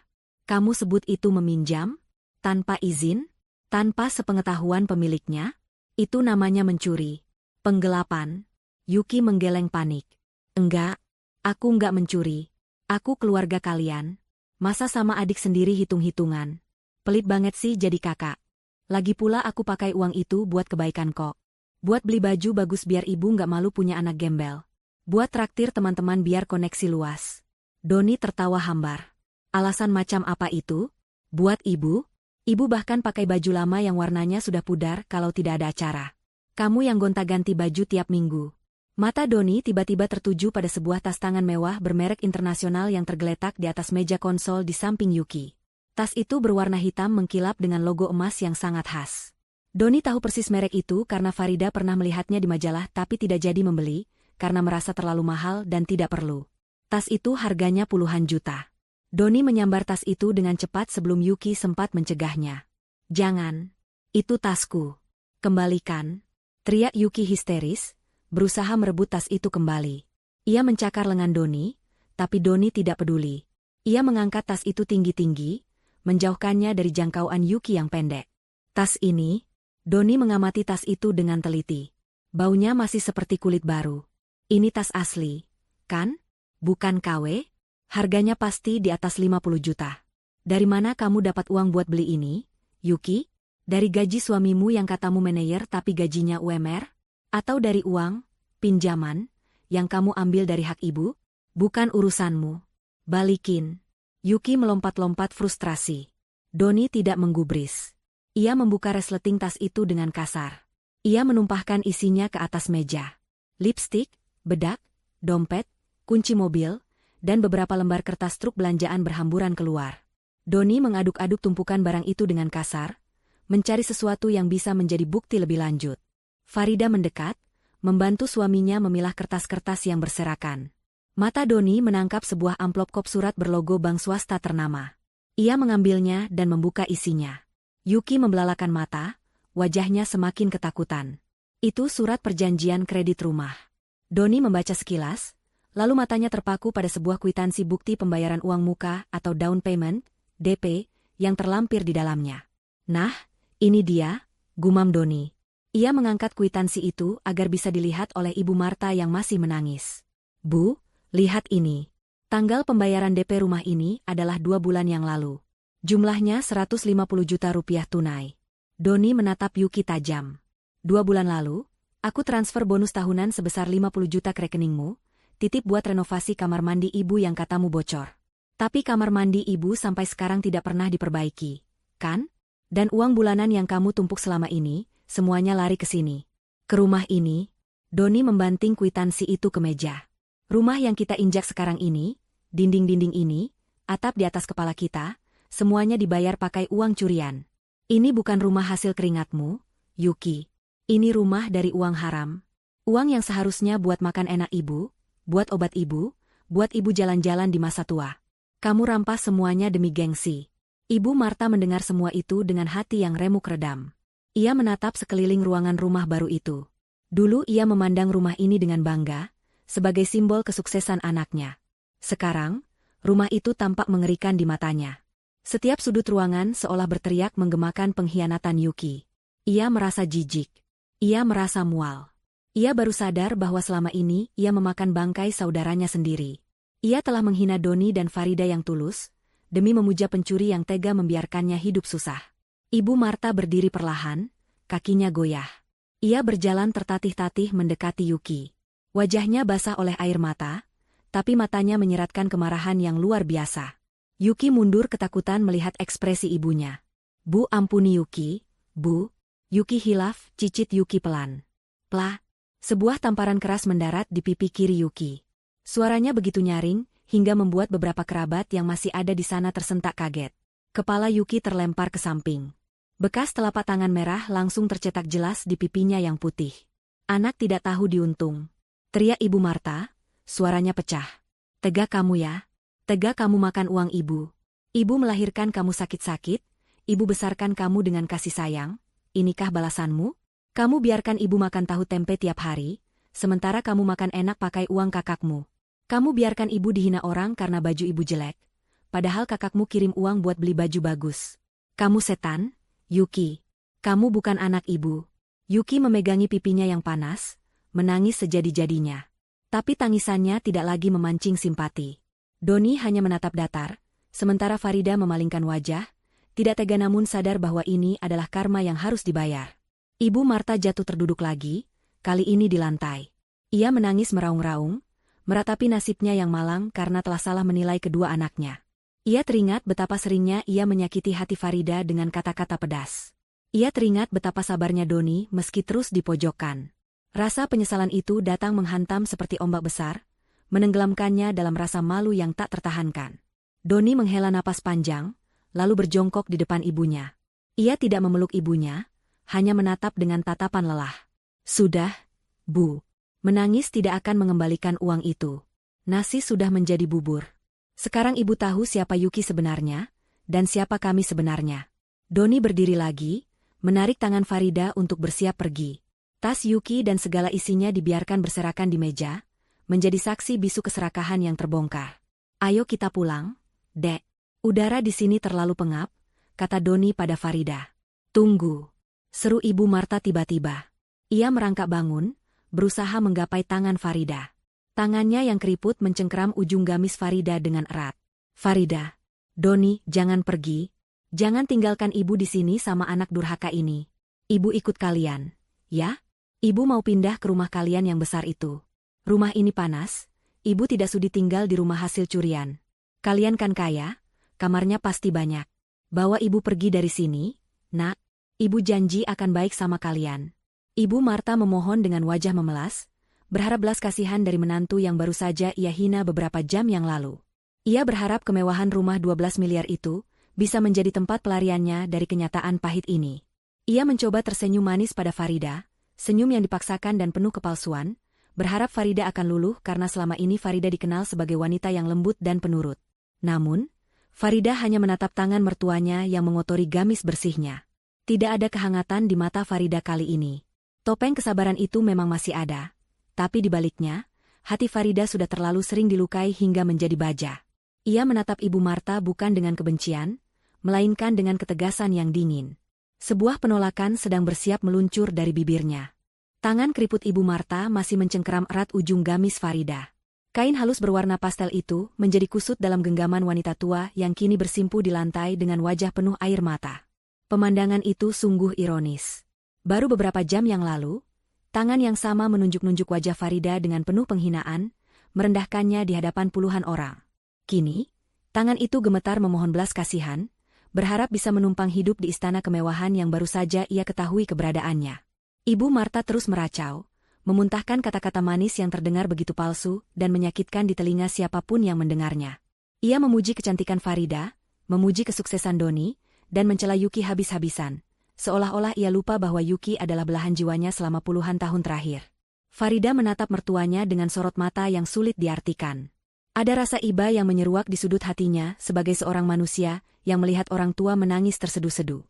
Kamu sebut itu meminjam? Tanpa izin? Tanpa sepengetahuan pemiliknya? Itu namanya mencuri. Penggelapan. Yuki menggeleng panik. Enggak. Aku enggak mencuri. Aku keluarga kalian. Masa sama adik sendiri hitung-hitungan? Pelit banget sih jadi kakak. Lagi pula aku pakai uang itu buat kebaikan kok. Buat beli baju bagus biar ibu nggak malu punya anak gembel. Buat traktir teman-teman biar koneksi luas. Doni tertawa hambar. Alasan macam apa itu? Buat ibu? Ibu bahkan pakai baju lama yang warnanya sudah pudar kalau tidak ada acara. Kamu yang gonta-ganti baju tiap minggu. Mata Doni tiba-tiba tertuju pada sebuah tas tangan mewah bermerek internasional yang tergeletak di atas meja konsol di samping Yuki. Tas itu berwarna hitam mengkilap dengan logo emas yang sangat khas. Doni tahu persis merek itu karena Farida pernah melihatnya di majalah tapi tidak jadi membeli, karena merasa terlalu mahal dan tidak perlu. Tas itu harganya puluhan juta. Doni menyambar tas itu dengan cepat sebelum Yuki sempat mencegahnya. Jangan. Itu tasku. Kembalikan. Teriak Yuki histeris, berusaha merebut tas itu kembali. Ia mencakar lengan Doni, tapi Doni tidak peduli. Ia mengangkat tas itu tinggi-tinggi, menjauhkannya dari jangkauan Yuki yang pendek. Tas ini, Doni mengamati tas itu dengan teliti. Baunya masih seperti kulit baru. Ini tas asli, kan? Bukan KW? Harganya pasti di atas 50 juta. Dari mana kamu dapat uang buat beli ini, Yuki? Dari gaji suamimu yang katamu manajer tapi gajinya UMR? Atau dari uang, pinjaman, yang kamu ambil dari hak ibu? Bukan urusanmu. Balikin. Yuki melompat-lompat frustrasi. Doni tidak menggubris. Ia membuka resleting tas itu dengan kasar. Ia menumpahkan isinya ke atas meja. Lipstik, bedak, dompet, kunci mobil, dan beberapa lembar kertas truk belanjaan berhamburan keluar. Doni mengaduk-aduk tumpukan barang itu dengan kasar, mencari sesuatu yang bisa menjadi bukti lebih lanjut. Farida mendekat, membantu suaminya memilah kertas-kertas yang berserakan. Mata Doni menangkap sebuah amplop kop surat berlogo bank swasta ternama. Ia mengambilnya dan membuka isinya. Yuki membelalakan mata, wajahnya semakin ketakutan. Itu surat perjanjian kredit rumah. Doni membaca sekilas, lalu matanya terpaku pada sebuah kwitansi bukti pembayaran uang muka atau down payment, DP, yang terlampir di dalamnya. Nah, ini dia, gumam Doni. Ia mengangkat kwitansi itu agar bisa dilihat oleh Ibu Marta yang masih menangis. Bu, lihat ini. Tanggal pembayaran DP rumah ini adalah 2 bulan yang lalu. Jumlahnya 150 juta rupiah tunai. Doni menatap Yuki tajam. 2 bulan lalu, aku transfer bonus tahunan sebesar 50 juta ke rekeningmu, titip buat renovasi kamar mandi ibu yang katamu bocor. Tapi kamar mandi ibu sampai sekarang tidak pernah diperbaiki, kan? Dan uang bulanan yang kamu tumpuk selama ini, semuanya lari ke sini. Ke rumah ini. Doni membanting kwitansi itu ke meja. Rumah yang kita injak sekarang ini, dinding-dinding ini, atap di atas kepala kita, semuanya dibayar pakai uang curian. Ini bukan rumah hasil keringatmu, Yuki. Ini rumah dari uang haram. Uang yang seharusnya buat makan enak ibu, buat obat ibu, buat ibu jalan-jalan di masa tua. Kamu rampas semuanya demi gengsi. Ibu Marta mendengar semua itu dengan hati yang remuk redam. Ia menatap sekeliling ruangan rumah baru itu. Dulu ia memandang rumah ini dengan bangga, sebagai simbol kesuksesan anaknya. Sekarang, rumah itu tampak mengerikan di matanya. Setiap sudut ruangan seolah berteriak menggemakan pengkhianatan Yuki. Ia merasa jijik. Ia merasa mual. Ia baru sadar bahwa selama ini ia memakan bangkai saudaranya sendiri. Ia telah menghina Doni dan Farida yang tulus, demi memuja pencuri yang tega membiarkannya hidup susah. Ibu Marta berdiri perlahan, kakinya goyah. Ia berjalan tertatih-tatih mendekati Yuki. Wajahnya basah oleh air mata, tapi matanya menyeratkan kemarahan yang luar biasa. Yuki mundur ketakutan melihat ekspresi ibunya. Bu, ampuni Yuki, Bu. Yuki hilaf, cicit Yuki pelan. Plah. Sebuah tamparan keras mendarat di pipi kiri Yuki. Suaranya begitu nyaring, hingga membuat beberapa kerabat yang masih ada di sana tersentak kaget. Kepala Yuki terlempar ke samping. Bekas telapak tangan merah langsung tercetak jelas di pipinya yang putih. Anak tidak tahu diuntung. Teriak Ibu Marta, suaranya pecah. Tega kamu ya. Tega kamu makan uang ibu. Ibu melahirkan kamu sakit-sakit, ibu besarkan kamu dengan kasih sayang. Inikah balasanmu? Kamu biarkan ibu makan tahu tempe tiap hari, sementara kamu makan enak pakai uang kakakmu. Kamu biarkan ibu dihina orang karena baju ibu jelek, padahal kakakmu kirim uang buat beli baju bagus. Kamu setan, Yuki. Kamu bukan anak ibu. Yuki memegangi pipinya yang panas, menangis sejadi-jadinya. Tapi tangisannya tidak lagi memancing simpati. Doni hanya menatap datar, sementara Farida memalingkan wajah, tidak tega namun sadar bahwa ini adalah karma yang harus dibayar. Ibu Marta jatuh terduduk lagi, kali ini di lantai. Ia menangis meraung-raung, meratapi nasibnya yang malang karena telah salah menilai kedua anaknya. Ia teringat betapa seringnya ia menyakiti hati Farida dengan kata-kata pedas. Ia teringat betapa sabarnya Doni meski terus dipojokkan. Rasa penyesalan itu datang menghantam seperti ombak besar, menenggelamkannya dalam rasa malu yang tak tertahankan. Doni menghela napas panjang, lalu berjongkok di depan ibunya. Ia tidak memeluk ibunya, hanya menatap dengan tatapan lelah. Sudah, Bu. Menangis tidak akan mengembalikan uang itu. Nasi sudah menjadi bubur. Sekarang ibu tahu siapa Yuki sebenarnya, dan siapa kami sebenarnya. Doni berdiri lagi, menarik tangan Farida untuk bersiap pergi. Tas Yuki dan segala isinya dibiarkan berserakan di meja, menjadi saksi bisu keserakahan yang terbongkar. Ayo kita pulang, Dek. Udara di sini terlalu pengap, kata Doni pada Farida. Tunggu. Seru Ibu Marta tiba-tiba. Ia merangkak bangun, berusaha menggapai tangan Farida. Tangannya yang keriput mencengkeram ujung gamis Farida dengan erat. Farida, Doni, jangan pergi. Jangan tinggalkan ibu di sini sama anak durhaka ini. Ibu ikut kalian, ya? Ibu mau pindah ke rumah kalian yang besar itu. Rumah ini panas, ibu tidak sudi tinggal di rumah hasil curian. Kalian kan kaya, kamarnya pasti banyak. Bawa ibu pergi dari sini, nak. Ibu janji akan baik sama kalian. Ibu Marta memohon dengan wajah memelas, berharap belas kasihan dari menantu yang baru saja ia hina beberapa jam yang lalu. Ia berharap kemewahan rumah 12 miliar itu bisa menjadi tempat pelariannya dari kenyataan pahit ini. Ia mencoba tersenyum manis pada Farida, senyum yang dipaksakan dan penuh kepalsuan, berharap Farida akan luluh karena selama ini Farida dikenal sebagai wanita yang lembut dan penurut. Namun, Farida hanya menatap tangan mertuanya yang mengotori gamis bersihnya. Tidak ada kehangatan di mata Farida kali ini. Topeng kesabaran itu memang masih ada, tapi di baliknya, hati Farida sudah terlalu sering dilukai hingga menjadi baja. Ia menatap Ibu Marta bukan dengan kebencian, melainkan dengan ketegasan yang dingin. Sebuah penolakan sedang bersiap meluncur dari bibirnya. Tangan keriput Ibu Marta masih mencengkeram erat ujung gamis Farida. Kain halus berwarna pastel itu menjadi kusut dalam genggaman wanita tua yang kini bersimpu di lantai dengan wajah penuh air mata. Pemandangan itu sungguh ironis. Baru beberapa jam yang lalu, tangan yang sama menunjuk-nunjuk wajah Farida dengan penuh penghinaan, merendahkannya di hadapan puluhan orang. Kini, tangan itu gemetar memohon belas kasihan, berharap bisa menumpang hidup di istana kemewahan yang baru saja ia ketahui keberadaannya. Ibu Marta terus meracau, memuntahkan kata-kata manis yang terdengar begitu palsu dan menyakitkan di telinga siapapun yang mendengarnya. Ia memuji kecantikan Farida, memuji kesuksesan Doni, dan mencela Yuki habis-habisan, seolah-olah ia lupa bahwa Yuki adalah belahan jiwanya selama puluhan tahun terakhir. Farida menatap mertuanya dengan sorot mata yang sulit diartikan. Ada rasa iba yang menyeruak di sudut hatinya sebagai seorang manusia yang melihat orang tua menangis terseduh-seduh.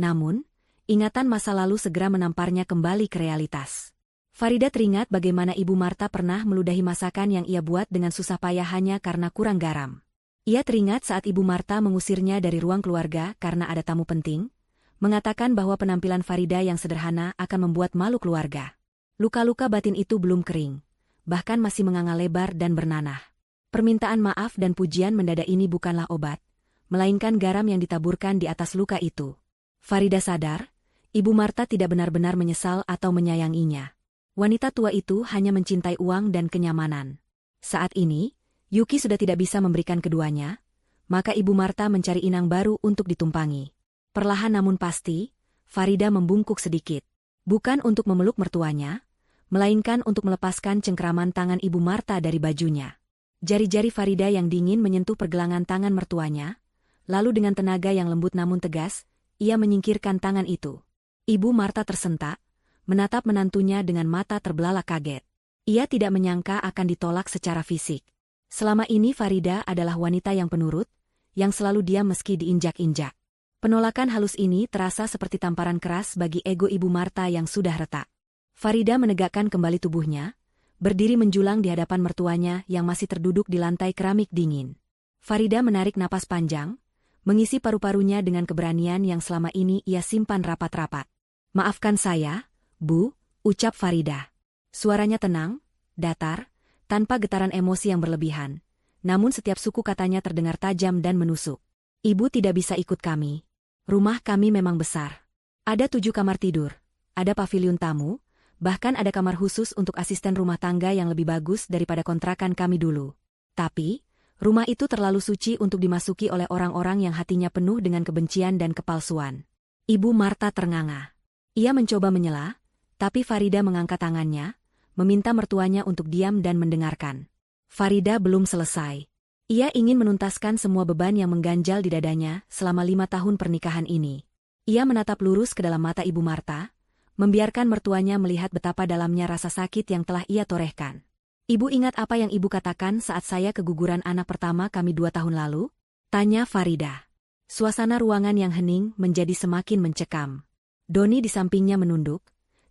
Namun, ingatan masa lalu segera menamparnya kembali ke realitas. Farida teringat bagaimana Ibu Marta pernah meludahi masakan yang ia buat dengan susah payah hanya karena kurang garam. Ia teringat saat Ibu Marta mengusirnya dari ruang keluarga karena ada tamu penting, mengatakan bahwa penampilan Farida yang sederhana akan membuat malu keluarga. Luka-luka batin itu belum kering, bahkan masih menganga lebar dan bernanah. Permintaan maaf dan pujian mendadak ini bukanlah obat, melainkan garam yang ditaburkan di atas luka itu. Farida sadar, Ibu Marta tidak benar-benar menyesal atau menyayanginya. Wanita tua itu hanya mencintai uang dan kenyamanan. Saat ini, Yuki sudah tidak bisa memberikan keduanya, maka Ibu Marta mencari inang baru untuk ditumpangi. Perlahan namun pasti, Farida membungkuk sedikit. Bukan untuk memeluk mertuanya, melainkan untuk melepaskan cengkeraman tangan Ibu Marta dari bajunya. Jari-jari Farida yang dingin menyentuh pergelangan tangan mertuanya, lalu dengan tenaga yang lembut namun tegas, ia menyingkirkan tangan itu. Ibu Marta tersentak, menatap menantunya dengan mata terbelalak kaget. Ia tidak menyangka akan ditolak secara fisik. Selama ini Farida adalah wanita yang penurut, yang selalu diam meski diinjak-injak. Penolakan halus ini terasa seperti tamparan keras bagi ego Ibu Marta yang sudah retak. Farida menegakkan kembali tubuhnya, berdiri menjulang di hadapan mertuanya yang masih terduduk di lantai keramik dingin. Farida menarik napas panjang, mengisi paru-parunya dengan keberanian yang selama ini ia simpan rapat-rapat. "Maafkan saya, Bu," ucap Farida. Suaranya tenang, datar, tanpa getaran emosi yang berlebihan. Namun setiap suku katanya terdengar tajam dan menusuk. "Ibu tidak bisa ikut kami. Rumah kami memang besar. Ada 7 kamar tidur, ada paviliun tamu, bahkan ada kamar khusus untuk asisten rumah tangga yang lebih bagus daripada kontrakan kami dulu. Tapi, rumah itu terlalu suci untuk dimasuki oleh orang-orang yang hatinya penuh dengan kebencian dan kepalsuan." Ibu Marta ternganga. Ia mencoba menyela, tapi Farida mengangkat tangannya, meminta mertuanya untuk diam dan mendengarkan. Farida belum selesai. Ia ingin menuntaskan semua beban yang mengganjal di dadanya selama 5 tahun pernikahan ini. Ia menatap lurus ke dalam mata Ibu Marta, membiarkan mertuanya melihat betapa dalamnya rasa sakit yang telah ia torehkan. "Ibu ingat apa yang Ibu katakan saat saya keguguran anak pertama kami 2 tahun lalu?" tanya Farida. Suasana ruangan yang hening menjadi semakin mencekam. Doni di sampingnya menunduk,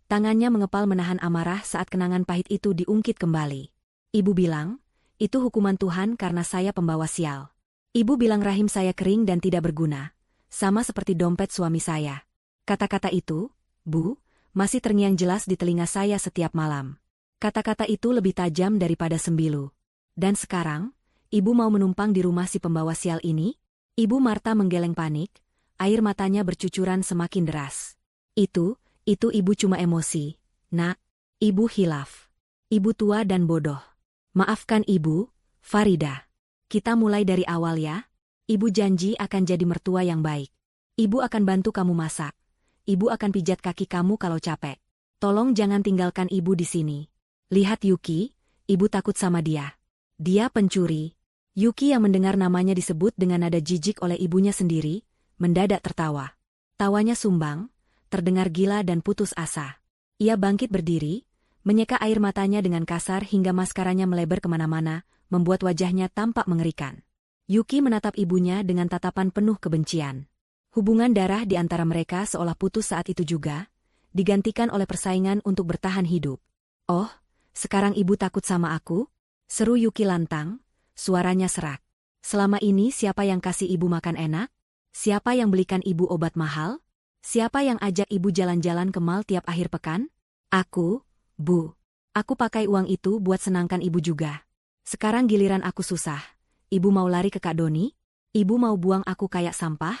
tangannya mengepal menahan amarah saat kenangan pahit itu diungkit kembali. "Ibu bilang, itu hukuman Tuhan karena saya pembawa sial. Ibu bilang rahim saya kering dan tidak berguna, sama seperti dompet suami saya. Kata-kata itu, Bu, masih terngiang jelas di telinga saya setiap malam. Kata-kata itu lebih tajam daripada sembilu. Dan sekarang, ibu mau menumpang di rumah si pembawa sial ini? Ibu Marta menggeleng panik, air matanya bercucuran semakin deras. Itu ibu cuma emosi. Nak, ibu hilaf. Ibu tua dan bodoh. Maafkan ibu, Farida. Kita mulai dari awal ya. Ibu janji akan jadi mertua yang baik. Ibu akan bantu kamu masak. Ibu akan pijat kaki kamu kalau capek. Tolong jangan tinggalkan ibu di sini. Lihat Yuki, ibu takut sama dia. Dia pencuri. Yuki yang mendengar namanya disebut dengan nada jijik oleh ibunya sendiri, mendadak tertawa. Tawanya sumbang, terdengar gila dan putus asa. Ia bangkit berdiri, menyeka air matanya dengan kasar hingga maskaranya melebar kemana-mana, membuat wajahnya tampak mengerikan. Yuki menatap ibunya dengan tatapan penuh kebencian. Hubungan darah di antara mereka seolah putus saat itu juga, digantikan oleh persaingan untuk bertahan hidup. Oh, sekarang ibu takut sama aku? Seru Yuki lantang, suaranya serak. Selama ini siapa yang kasih ibu makan enak? Siapa yang belikan ibu obat mahal? Siapa yang ajak ibu jalan-jalan ke mall tiap akhir pekan? Aku, Bu. Aku pakai uang itu buat senangkan ibu juga. Sekarang giliran aku susah. Ibu mau lari ke Kak Doni? Ibu mau buang aku kayak sampah?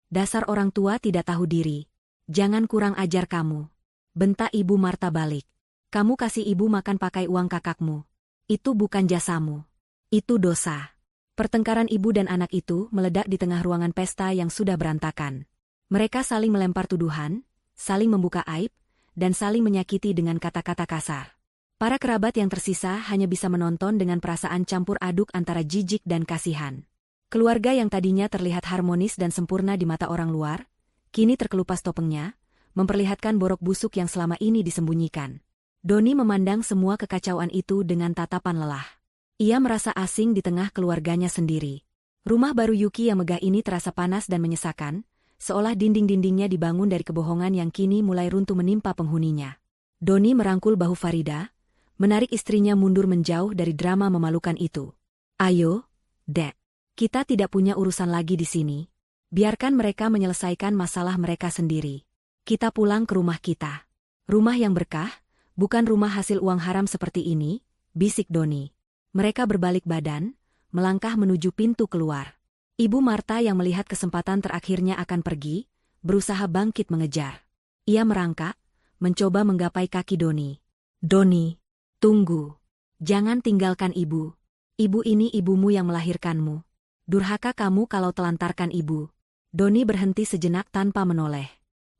Dasar orang tua tidak tahu diri. Jangan kurang ajar kamu. Bentak ibu Marta balik. Kamu kasih ibu makan pakai uang kakakmu. Itu bukan jasamu. Itu dosa. Pertengkaran ibu dan anak itu meledak di tengah ruangan pesta yang sudah berantakan. Mereka saling melempar tuduhan, saling membuka aib, dan saling menyakiti dengan kata-kata kasar. Para kerabat yang tersisa hanya bisa menonton dengan perasaan campur aduk antara jijik dan kasihan. Keluarga yang tadinya terlihat harmonis dan sempurna di mata orang luar, kini terkelupas topengnya, memperlihatkan borok busuk yang selama ini disembunyikan. Doni memandang semua kekacauan itu dengan tatapan lelah. Ia merasa asing di tengah keluarganya sendiri. Rumah baru Yuki yang megah ini terasa panas dan menyesakan, seolah dinding-dindingnya dibangun dari kebohongan yang kini mulai runtuh menimpa penghuninya. Doni merangkul bahu Farida, menarik istrinya mundur menjauh dari drama memalukan itu. Ayo, Dek. Kita tidak punya urusan lagi di sini. Biarkan mereka menyelesaikan masalah mereka sendiri. Kita pulang ke rumah kita. Rumah yang berkah, bukan rumah hasil uang haram seperti ini, bisik Doni. Mereka berbalik badan, melangkah menuju pintu keluar. Ibu Marta yang melihat kesempatan terakhirnya akan pergi, berusaha bangkit mengejar. Ia merangkak, mencoba menggapai kaki Doni. Doni, tunggu. Jangan tinggalkan ibu. Ibu ini ibumu yang melahirkanmu. Durhaka kamu kalau telantarkan ibu. Doni berhenti sejenak tanpa menoleh.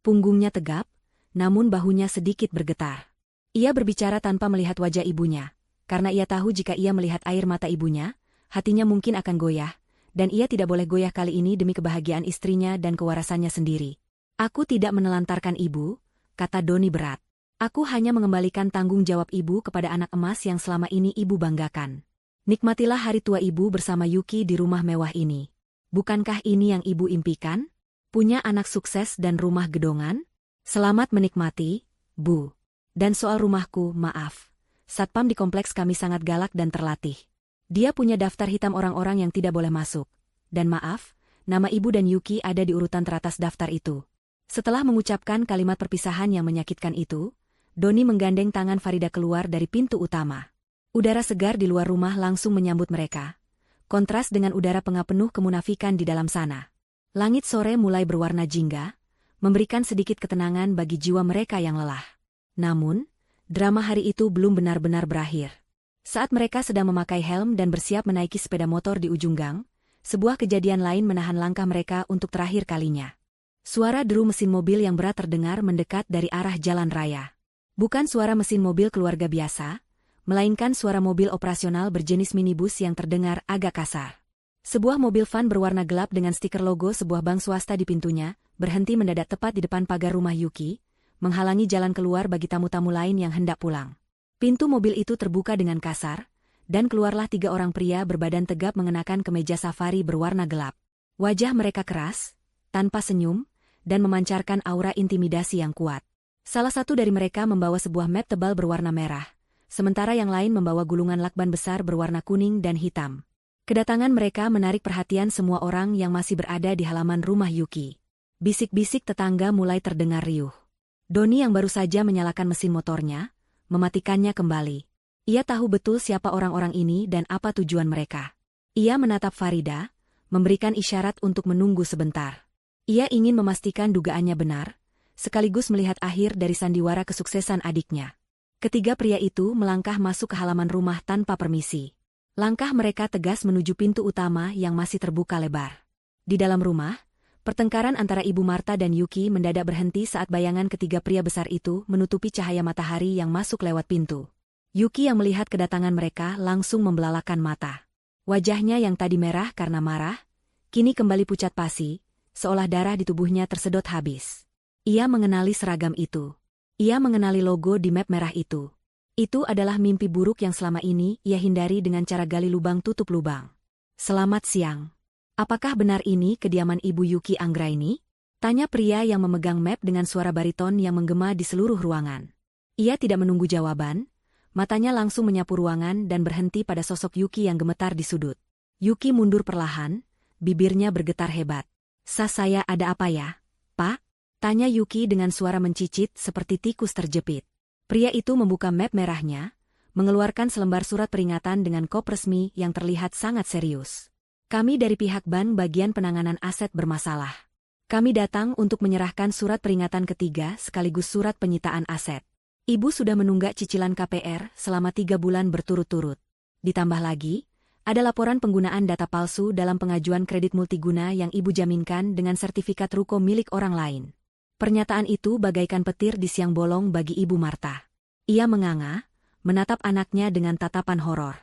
Punggungnya tegap, namun bahunya sedikit bergetar. Ia berbicara tanpa melihat wajah ibunya, karena ia tahu jika ia melihat air mata ibunya, hatinya mungkin akan goyah, dan ia tidak boleh goyah kali ini demi kebahagiaan istrinya dan kewarasannya sendiri. Aku tidak menelantarkan ibu, kata Doni berat. Aku hanya mengembalikan tanggung jawab ibu kepada anak emas yang selama ini ibu banggakan. Nikmatilah hari tua ibu bersama Yuki di rumah mewah ini. Bukankah ini yang ibu impikan? Punya anak sukses dan rumah gedongan? Selamat menikmati, Bu. Dan soal rumahku, maaf. Satpam di kompleks kami sangat galak dan terlatih. Dia punya daftar hitam orang-orang yang tidak boleh masuk. Dan maaf, nama ibu dan Yuki ada di urutan teratas daftar itu. Setelah mengucapkan kalimat perpisahan yang menyakitkan itu, Doni menggandeng tangan Farida keluar dari pintu utama. Udara segar di luar rumah langsung menyambut mereka. Kontras dengan udara pengap penuh kemunafikan di dalam sana. Langit sore mulai berwarna jingga, memberikan sedikit ketenangan bagi jiwa mereka yang lelah. Namun, drama hari itu belum benar-benar berakhir. Saat mereka sedang memakai helm dan bersiap menaiki sepeda motor di ujung gang, sebuah kejadian lain menahan langkah mereka untuk terakhir kalinya. Suara deru mesin mobil yang berat terdengar mendekat dari arah jalan raya. Bukan suara mesin mobil keluarga biasa, melainkan suara mobil operasional berjenis minibus yang terdengar agak kasar. Sebuah mobil van berwarna gelap dengan stiker logo sebuah bank swasta di pintunya, berhenti mendadak tepat di depan pagar rumah Yuki, menghalangi jalan keluar bagi tamu-tamu lain yang hendak pulang. Pintu mobil itu terbuka dengan kasar, dan keluarlah 3 orang pria berbadan tegap mengenakan kemeja safari berwarna gelap. Wajah mereka keras, tanpa senyum, dan memancarkan aura intimidasi yang kuat. Salah satu dari mereka membawa sebuah map tebal berwarna merah, sementara yang lain membawa gulungan lakban besar berwarna kuning dan hitam. Kedatangan mereka menarik perhatian semua orang yang masih berada di halaman rumah Yuki. Bisik-bisik tetangga mulai terdengar riuh. Doni yang baru saja menyalakan mesin motornya, mematikannya kembali. Ia tahu betul siapa orang-orang ini dan apa tujuan mereka. Ia menatap Farida, memberikan isyarat untuk menunggu sebentar. Ia ingin memastikan dugaannya benar, sekaligus melihat akhir dari sandiwara kesuksesan adiknya. Ketiga pria itu melangkah masuk ke halaman rumah tanpa permisi. Langkah mereka tegas menuju pintu utama yang masih terbuka lebar. Di dalam rumah, pertengkaran antara Ibu Marta dan Yuki mendadak berhenti saat bayangan ketiga pria besar itu menutupi cahaya matahari yang masuk lewat pintu. Yuki yang melihat kedatangan mereka langsung membelalakan mata. Wajahnya yang tadi merah karena marah, kini kembali pucat pasi, seolah darah di tubuhnya tersedot habis. Ia mengenali seragam itu. Ia mengenali logo di map merah itu. Itu adalah mimpi buruk yang selama ini ia hindari dengan cara gali lubang tutup lubang. Selamat siang. Apakah benar ini kediaman Ibu Yuki Anggraini? Tanya pria yang memegang map dengan suara bariton yang menggema di seluruh ruangan. Ia tidak menunggu jawaban, matanya langsung menyapu ruangan dan berhenti pada sosok Yuki yang gemetar di sudut. Yuki mundur perlahan, bibirnya bergetar hebat. Saya ada apa ya, Pak? Tanya Yuki dengan suara mencicit seperti tikus terjepit. Pria itu membuka map merahnya, mengeluarkan selembar surat peringatan dengan kop resmi yang terlihat sangat serius. Kami dari pihak Bank Bagian Penanganan Aset Bermasalah. Kami datang untuk menyerahkan surat peringatan ketiga sekaligus surat penyitaan aset. Ibu sudah menunggak cicilan KPR selama 3 bulan berturut-turut. Ditambah lagi, ada laporan penggunaan data palsu dalam pengajuan kredit multiguna yang Ibu jaminkan dengan sertifikat ruko milik orang lain. Pernyataan itu bagaikan petir di siang bolong bagi Ibu Marta. Ia menganga, menatap anaknya dengan tatapan horor.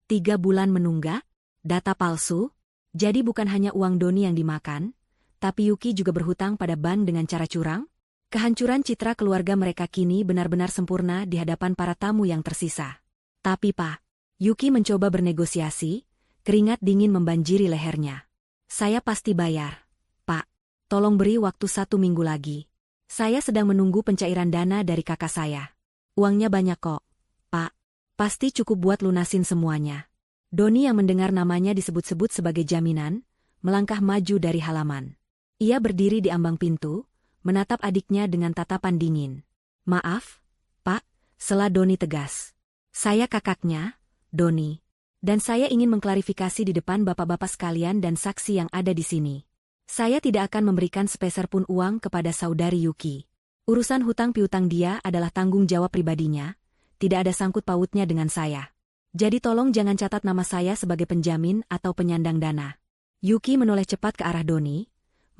3 bulan menunggak? Data palsu? Jadi bukan hanya uang Doni yang dimakan, tapi Yuki juga berhutang pada bank dengan cara curang? Kehancuran citra keluarga mereka kini benar-benar sempurna di hadapan para tamu yang tersisa. Tapi Pak, Yuki mencoba bernegosiasi, keringat dingin membanjiri lehernya. Saya pasti bayar. Pak, tolong beri waktu 1 minggu lagi. Saya sedang menunggu pencairan dana dari kakak saya. Uangnya banyak kok, Pak. Pasti cukup buat lunasin semuanya. Doni yang mendengar namanya disebut-sebut sebagai jaminan, melangkah maju dari halaman. Ia berdiri di ambang pintu, menatap adiknya dengan tatapan dingin. Maaf, Pak, sela Doni tegas. Saya kakaknya, Doni. Dan saya ingin mengklarifikasi di depan bapak-bapak sekalian dan saksi yang ada di sini. Saya tidak akan memberikan sepeser pun uang kepada saudari Yuki. Urusan hutang piutang dia adalah tanggung jawab pribadinya, tidak ada sangkut pautnya dengan saya. Jadi tolong jangan catat nama saya sebagai penjamin atau penyandang dana. Yuki menoleh cepat ke arah Doni,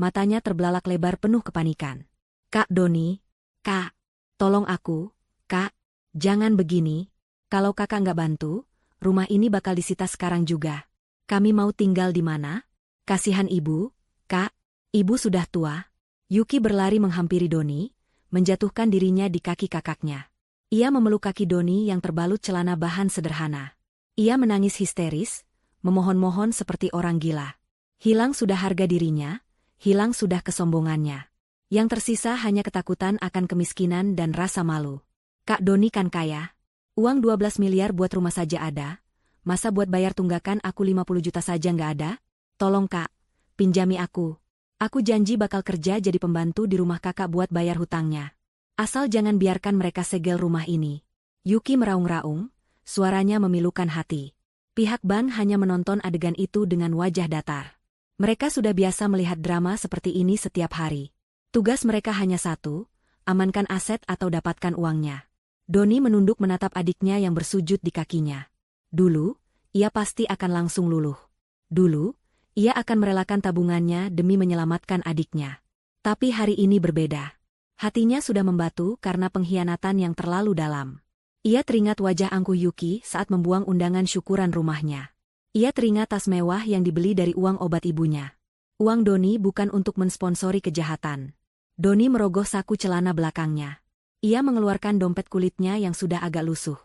matanya terbelalak lebar penuh kepanikan. Kak Doni, Kak, tolong aku, Kak, jangan begini. Kalau kakak nggak bantu, rumah ini bakal disita sekarang juga. Kami mau tinggal di mana? Kasihan ibu, Kak, ibu sudah tua. Yuki berlari menghampiri Doni, menjatuhkan dirinya di kaki kakaknya. Ia memeluk kaki Doni yang terbalut celana bahan sederhana. Ia menangis histeris, memohon-mohon seperti orang gila. Hilang sudah harga dirinya, hilang sudah kesombongannya. Yang tersisa hanya ketakutan akan kemiskinan dan rasa malu. Kak Doni kan kaya. Uang 12 miliar buat rumah saja ada. Masa buat bayar tunggakan aku 50 juta saja nggak ada? Tolong Kak, pinjami aku. Aku janji bakal kerja jadi pembantu di rumah kakak buat bayar hutangnya. Asal jangan biarkan mereka segel rumah ini. Yuki meraung-raung, suaranya memilukan hati. Pihak bank hanya menonton adegan itu dengan wajah datar. Mereka sudah biasa melihat drama seperti ini setiap hari. Tugas mereka hanya satu, amankan aset atau dapatkan uangnya. Doni menunduk menatap adiknya yang bersujud di kakinya. Dulu, ia pasti akan langsung luluh. Dulu, ia akan merelakan tabungannya demi menyelamatkan adiknya. Tapi hari ini berbeda. Hatinya sudah membatu karena pengkhianatan yang terlalu dalam. Ia teringat wajah angkuh Yuki saat membuang undangan syukuran rumahnya. Ia teringat tas mewah yang dibeli dari uang obat ibunya. Uang Doni bukan untuk mensponsori kejahatan. Doni merogoh saku celana belakangnya. Ia mengeluarkan dompet kulitnya yang sudah agak lusuh.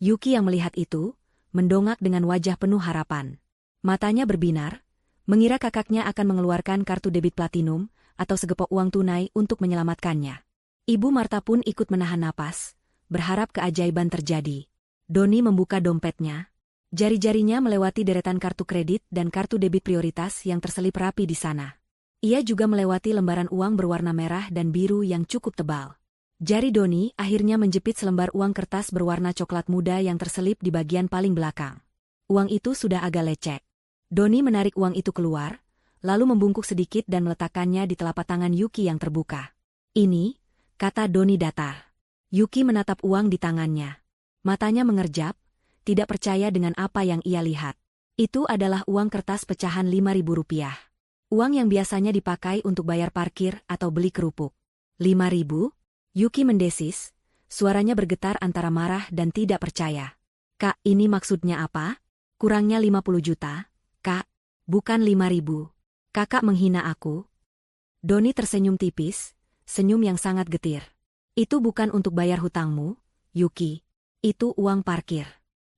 Yuki yang melihat itu, mendongak dengan wajah penuh harapan. Matanya berbinar, mengira kakaknya akan mengeluarkan kartu debit platinum, atau segepok uang tunai untuk menyelamatkannya. Ibu Marta pun ikut menahan napas, berharap keajaiban terjadi. Doni membuka dompetnya. Jari-jarinya melewati deretan kartu kredit dan kartu debit prioritas yang terselip rapi di sana. Ia juga melewati lembaran uang berwarna merah dan biru yang cukup tebal. Jari Doni akhirnya menjepit selembar uang kertas berwarna coklat muda yang terselip di bagian paling belakang. Uang itu sudah agak lecek. Doni menarik uang itu keluar, lalu membungkuk sedikit dan meletakkannya di telapak tangan Yuki yang terbuka. "Ini," kata Doni datar. Yuki menatap uang di tangannya. Matanya mengerjap, tidak percaya dengan apa yang ia lihat. Itu adalah uang kertas pecahan Rp5.000. Uang yang biasanya dipakai untuk bayar parkir atau beli kerupuk. 5.000? Yuki mendesis, suaranya bergetar antara marah dan tidak percaya. "Kak, ini maksudnya apa? Kurangnya 50 juta, Kak, bukan 5.000. Kakak menghina aku?" Doni tersenyum tipis, senyum yang sangat getir. "Itu bukan untuk bayar hutangmu, Yuki. Itu uang parkir.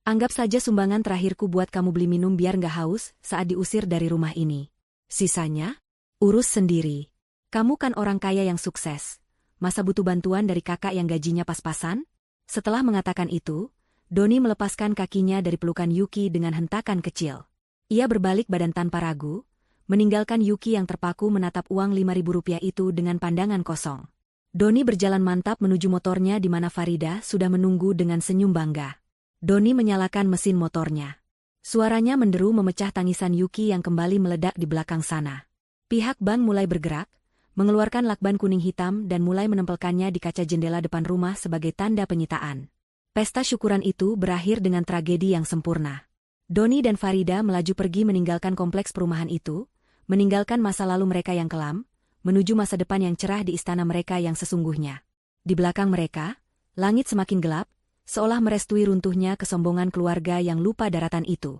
Anggap saja sumbangan terakhirku buat kamu beli minum biar nggak haus saat diusir dari rumah ini. Sisanya, urus sendiri. Kamu kan orang kaya yang sukses. Masa butuh bantuan dari kakak yang gajinya pas-pasan?" Setelah mengatakan itu, Doni melepaskan kakinya dari pelukan Yuki dengan hentakan kecil. Ia berbalik badan tanpa ragu, meninggalkan Yuki yang terpaku menatap uang Rp5.000 itu dengan pandangan kosong. Doni berjalan mantap menuju motornya di mana Farida sudah menunggu dengan senyum bangga. Doni menyalakan mesin motornya. Suaranya menderu memecah tangisan Yuki yang kembali meledak di belakang sana. Pihak bank mulai bergerak, mengeluarkan lakban kuning hitam dan mulai menempelkannya di kaca jendela depan rumah sebagai tanda penyitaan. Pesta syukuran itu berakhir dengan tragedi yang sempurna. Doni dan Farida melaju pergi meninggalkan kompleks perumahan itu, meninggalkan masa lalu mereka yang kelam, menuju masa depan yang cerah di istana mereka yang sesungguhnya. Di belakang mereka, langit semakin gelap, seolah merestui runtuhnya kesombongan keluarga yang lupa daratan itu.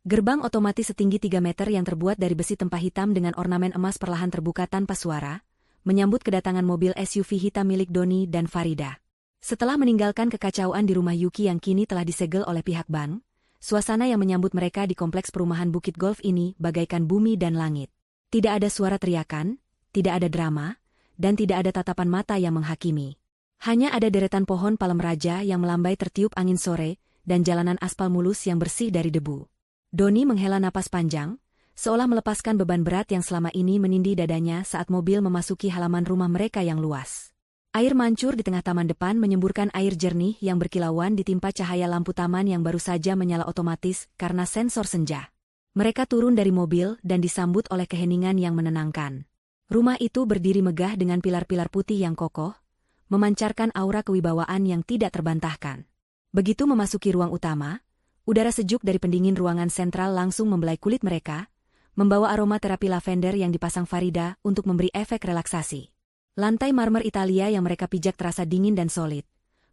Gerbang otomatis setinggi 3 meter yang terbuat dari besi tempah hitam dengan ornamen emas perlahan terbuka tanpa suara, menyambut kedatangan mobil SUV hitam milik Doni dan Farida. Setelah meninggalkan kekacauan di rumah Yuki yang kini telah disegel oleh pihak bank, suasana yang menyambut mereka di kompleks perumahan Bukit Golf ini bagaikan bumi dan langit. Tidak ada suara teriakan, tidak ada drama, dan tidak ada tatapan mata yang menghakimi. Hanya ada deretan pohon palem raja yang melambai tertiup angin sore, dan jalanan aspal mulus yang bersih dari debu. Doni menghela napas panjang, seolah melepaskan beban berat yang selama ini menindih dadanya saat mobil memasuki halaman rumah mereka yang luas. Air mancur di tengah taman depan menyemburkan air jernih yang berkilauan ditimpa cahaya lampu taman yang baru saja menyala otomatis karena sensor senja. Mereka turun dari mobil dan disambut oleh keheningan yang menenangkan. Rumah itu berdiri megah dengan pilar-pilar putih yang kokoh, memancarkan aura kewibawaan yang tidak terbantahkan. Begitu memasuki ruang utama, udara sejuk dari pendingin ruangan sentral langsung membelai kulit mereka, membawa aroma terapi lavender yang dipasang Farida untuk memberi efek relaksasi. Lantai marmer Italia yang mereka pijak terasa dingin dan solid,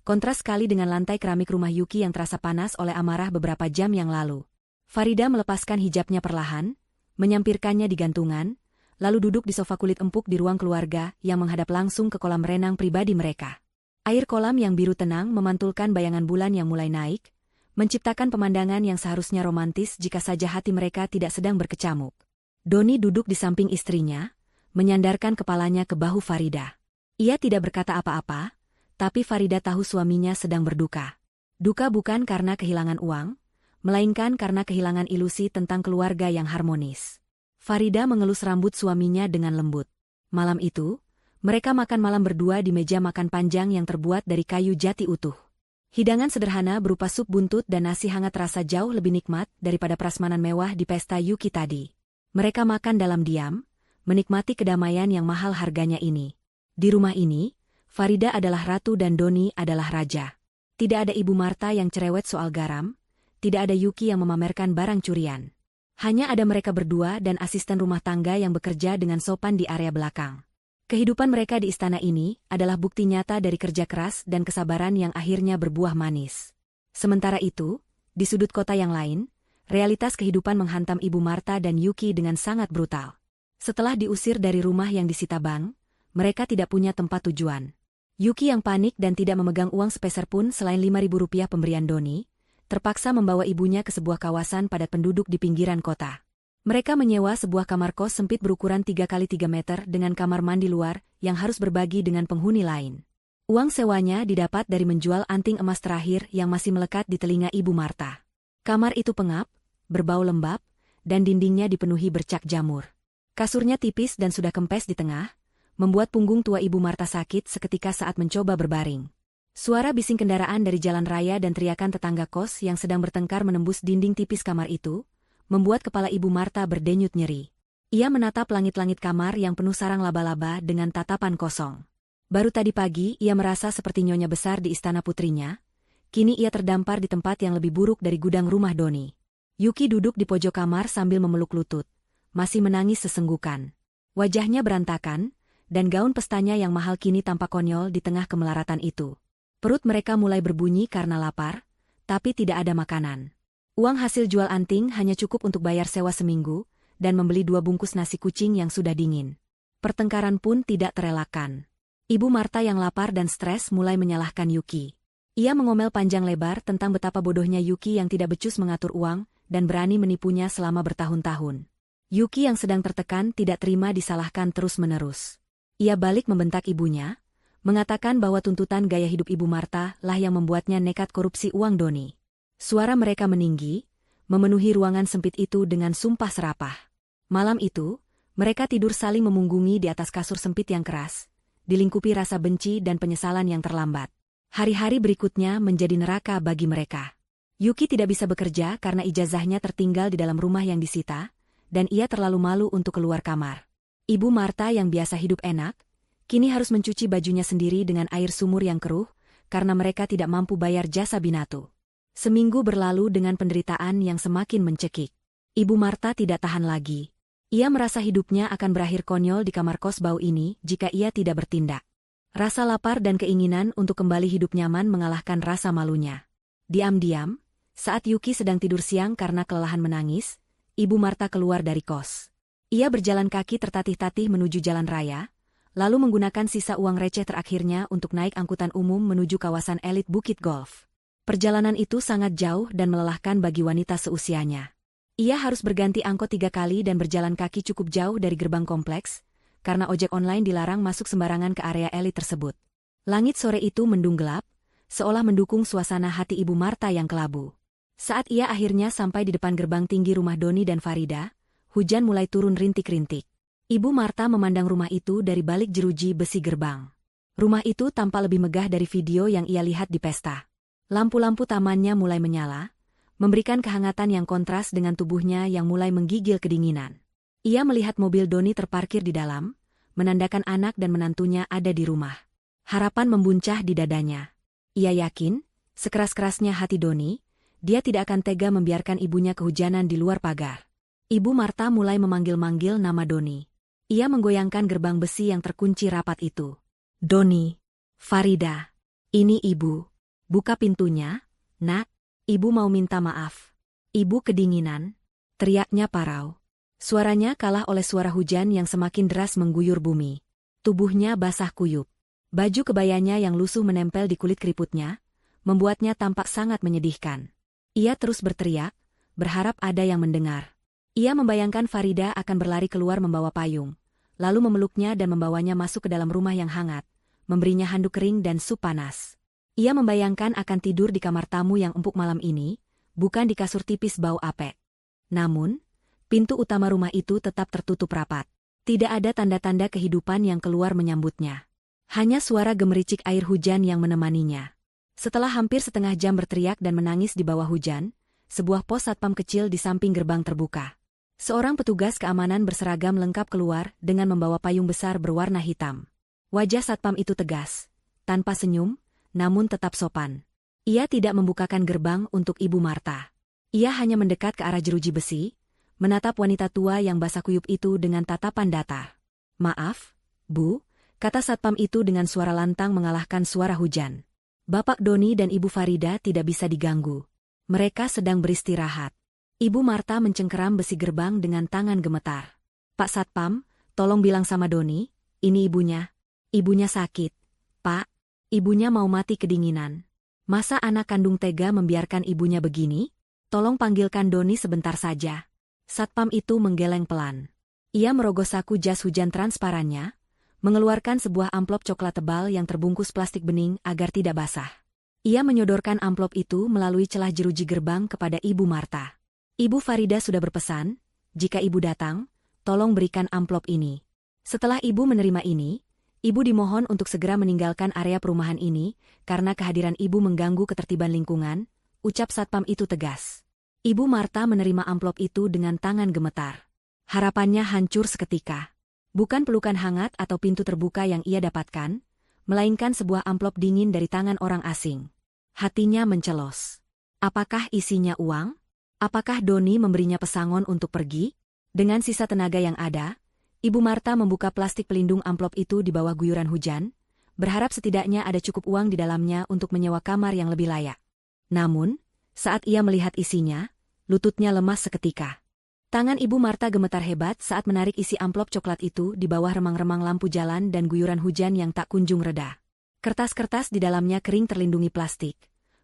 kontras sekali dengan lantai keramik rumah Yuki yang terasa panas oleh amarah beberapa jam yang lalu. Farida melepaskan hijabnya perlahan, menyampirkannya di gantungan, lalu duduk di sofa kulit empuk di ruang keluarga yang menghadap langsung ke kolam renang pribadi mereka. Air kolam yang biru tenang memantulkan bayangan bulan yang mulai naik, menciptakan pemandangan yang seharusnya romantis jika saja hati mereka tidak sedang berkecamuk. Doni duduk di samping istrinya, menyandarkan kepalanya ke bahu Farida. Ia tidak berkata apa-apa, tapi Farida tahu suaminya sedang berduka. Duka bukan karena kehilangan uang, melainkan karena kehilangan ilusi tentang keluarga yang harmonis. Farida mengelus rambut suaminya dengan lembut. Malam itu, mereka makan malam berdua di meja makan panjang yang terbuat dari kayu jati utuh. Hidangan sederhana berupa sup buntut dan nasi hangat terasa jauh lebih nikmat daripada prasmanan mewah di pesta Yuki tadi. Mereka makan dalam diam, menikmati kedamaian yang mahal harganya ini. Di rumah ini, Farida adalah ratu dan Doni adalah raja. Tidak ada Ibu Marta yang cerewet soal garam, tidak ada Yuki yang memamerkan barang curian. Hanya ada mereka berdua dan asisten rumah tangga yang bekerja dengan sopan di area belakang. Kehidupan mereka di istana ini adalah bukti nyata dari kerja keras dan kesabaran yang akhirnya berbuah manis. Sementara itu, di sudut kota yang lain, realitas kehidupan menghantam Ibu Marta dan Yuki dengan sangat brutal. Setelah diusir dari rumah yang disita bank, mereka tidak punya tempat tujuan. Yuki yang panik dan tidak memegang uang sepeser pun selain Rp5.000 pemberian Doni, terpaksa membawa ibunya ke sebuah kawasan padat penduduk di pinggiran kota. Mereka menyewa sebuah kamar kos sempit berukuran 3x3 meter dengan kamar mandi luar yang harus berbagi dengan penghuni lain. Uang sewanya didapat dari menjual anting emas terakhir yang masih melekat di telinga Ibu Marta. Kamar itu pengap, berbau lembab, dan dindingnya dipenuhi bercak jamur. Kasurnya tipis dan sudah kempes di tengah, membuat punggung tua Ibu Marta sakit seketika saat mencoba berbaring. Suara bising kendaraan dari jalan raya dan teriakan tetangga kos yang sedang bertengkar menembus dinding tipis kamar itu, membuat kepala Ibu Marta berdenyut nyeri. Ia menatap langit-langit kamar yang penuh sarang laba-laba dengan tatapan kosong. Baru tadi pagi ia merasa seperti nyonya besar di istana putrinya, kini ia terdampar di tempat yang lebih buruk dari gudang rumah Doni. Yuki duduk di pojok kamar sambil memeluk lutut, masih menangis sesenggukan. Wajahnya berantakan, dan gaun pestanya yang mahal kini tampak konyol di tengah kemelaratan itu. Perut mereka mulai berbunyi karena lapar, tapi tidak ada makanan. Uang hasil jual anting hanya cukup untuk bayar sewa seminggu, dan membeli 2 bungkus nasi kucing yang sudah dingin. Pertengkaran pun tidak terelakkan. Ibu Marta yang lapar dan stres mulai menyalahkan Yuki. Ia mengomel panjang lebar tentang betapa bodohnya Yuki yang tidak becus mengatur uang, dan berani menipunya selama bertahun-tahun. Yuki yang sedang tertekan tidak terima disalahkan terus-menerus. Ia balik membentak ibunya, mengatakan bahwa tuntutan gaya hidup Ibu Marta lah yang membuatnya nekat korupsi uang Doni. Suara mereka meninggi, memenuhi ruangan sempit itu dengan sumpah serapah. Malam itu, mereka tidur saling memunggungi di atas kasur sempit yang keras, dilingkupi rasa benci dan penyesalan yang terlambat. Hari-hari berikutnya menjadi neraka bagi mereka. Yuki tidak bisa bekerja karena ijazahnya tertinggal di dalam rumah yang disita, dan ia terlalu malu untuk keluar kamar. Ibu Marta yang biasa hidup enak, kini harus mencuci bajunya sendiri dengan air sumur yang keruh, karena mereka tidak mampu bayar jasa binatu. Seminggu berlalu dengan penderitaan yang semakin mencekik. Ibu Marta tidak tahan lagi. Ia merasa hidupnya akan berakhir konyol di kamar kos bau ini jika ia tidak bertindak. Rasa lapar dan keinginan untuk kembali hidup nyaman mengalahkan rasa malunya. Diam-diam, saat Yuki sedang tidur siang karena kelelahan menangis, Ibu Marta keluar dari kos. Ia berjalan kaki tertatih-tatih menuju jalan raya, lalu menggunakan sisa uang receh terakhirnya untuk naik angkutan umum menuju kawasan elit Bukit Golf. Perjalanan itu sangat jauh dan melelahkan bagi wanita seusianya. Ia harus berganti angkot 3 kali dan berjalan kaki cukup jauh dari gerbang kompleks, karena ojek online dilarang masuk sembarangan ke area elit tersebut. Langit sore itu mendung gelap, seolah mendukung suasana hati Ibu Marta yang kelabu. Saat ia akhirnya sampai di depan gerbang tinggi rumah Doni dan Farida, hujan mulai turun rintik-rintik. Ibu Marta memandang rumah itu dari balik jeruji besi gerbang. Rumah itu tampak lebih megah dari video yang ia lihat di pesta. Lampu-lampu tamannya mulai menyala, memberikan kehangatan yang kontras dengan tubuhnya yang mulai menggigil kedinginan. Ia melihat mobil Doni terparkir di dalam, menandakan anak dan menantunya ada di rumah. Harapan membuncah di dadanya. Ia yakin, sekeras-kerasnya hati Doni, dia tidak akan tega membiarkan ibunya kehujanan di luar pagar. Ibu Marta mulai memanggil-manggil nama Doni. Ia menggoyangkan gerbang besi yang terkunci rapat itu. Doni, Farida, ini ibu. Buka pintunya, nak. Ibu mau minta maaf. Ibu kedinginan, teriaknya parau. Suaranya kalah oleh suara hujan yang semakin deras mengguyur bumi. Tubuhnya basah kuyup. Baju kebayanya yang lusuh menempel di kulit keriputnya, membuatnya tampak sangat menyedihkan. Ia terus berteriak, berharap ada yang mendengar. Ia membayangkan Farida akan berlari keluar membawa payung, lalu memeluknya dan membawanya masuk ke dalam rumah yang hangat, memberinya handuk kering dan sup panas. Ia membayangkan akan tidur di kamar tamu yang empuk malam ini, bukan di kasur tipis bau apek. Namun, pintu utama rumah itu tetap tertutup rapat. Tidak ada tanda-tanda kehidupan yang keluar menyambutnya. Hanya suara gemericik air hujan yang menemaninya. Setelah hampir setengah jam berteriak dan menangis di bawah hujan, sebuah pos satpam kecil di samping gerbang terbuka. Seorang petugas keamanan berseragam lengkap keluar dengan membawa payung besar berwarna hitam. Wajah satpam itu tegas, tanpa senyum, namun tetap sopan. Ia tidak membukakan gerbang untuk Ibu Marta. Ia hanya mendekat ke arah jeruji besi, menatap wanita tua yang basah kuyup itu dengan tatapan datar. "Maaf, Bu," kata satpam itu dengan suara lantang mengalahkan suara hujan. Bapak Doni dan Ibu Farida tidak bisa diganggu. Mereka sedang beristirahat. Ibu Marta mencengkeram besi gerbang dengan tangan gemetar. "Pak Satpam, tolong bilang sama Doni, ini ibunya. Ibunya sakit, Pak. Ibunya mau mati kedinginan. Masa anak kandung tega membiarkan ibunya begini? Tolong panggilkan Doni sebentar saja." Satpam itu menggeleng pelan. Ia merogoh saku jas hujan transparannya, mengeluarkan sebuah amplop coklat tebal yang terbungkus plastik bening agar tidak basah. Ia menyodorkan amplop itu melalui celah jeruji gerbang kepada Ibu Marta. "Ibu Farida sudah berpesan, jika ibu datang, tolong berikan amplop ini." Setelah ibu menerima ini, Ibu dimohon untuk segera meninggalkan area perumahan ini, karena kehadiran ibu mengganggu ketertiban lingkungan, ucap satpam itu tegas. Ibu Marta menerima amplop itu dengan tangan gemetar. Harapannya hancur seketika. Bukan pelukan hangat atau pintu terbuka yang ia dapatkan, melainkan sebuah amplop dingin dari tangan orang asing. Hatinya mencelos. Apakah isinya uang? Apakah Doni memberinya pesangon untuk pergi? Dengan sisa tenaga yang ada, Ibu Marta membuka plastik pelindung amplop itu di bawah guyuran hujan, berharap setidaknya ada cukup uang di dalamnya untuk menyewa kamar yang lebih layak. Namun, saat ia melihat isinya, lututnya lemas seketika. Tangan Ibu Marta gemetar hebat saat menarik isi amplop coklat itu di bawah remang-remang lampu jalan dan guyuran hujan yang tak kunjung reda. Kertas-kertas di dalamnya kering terlindungi plastik,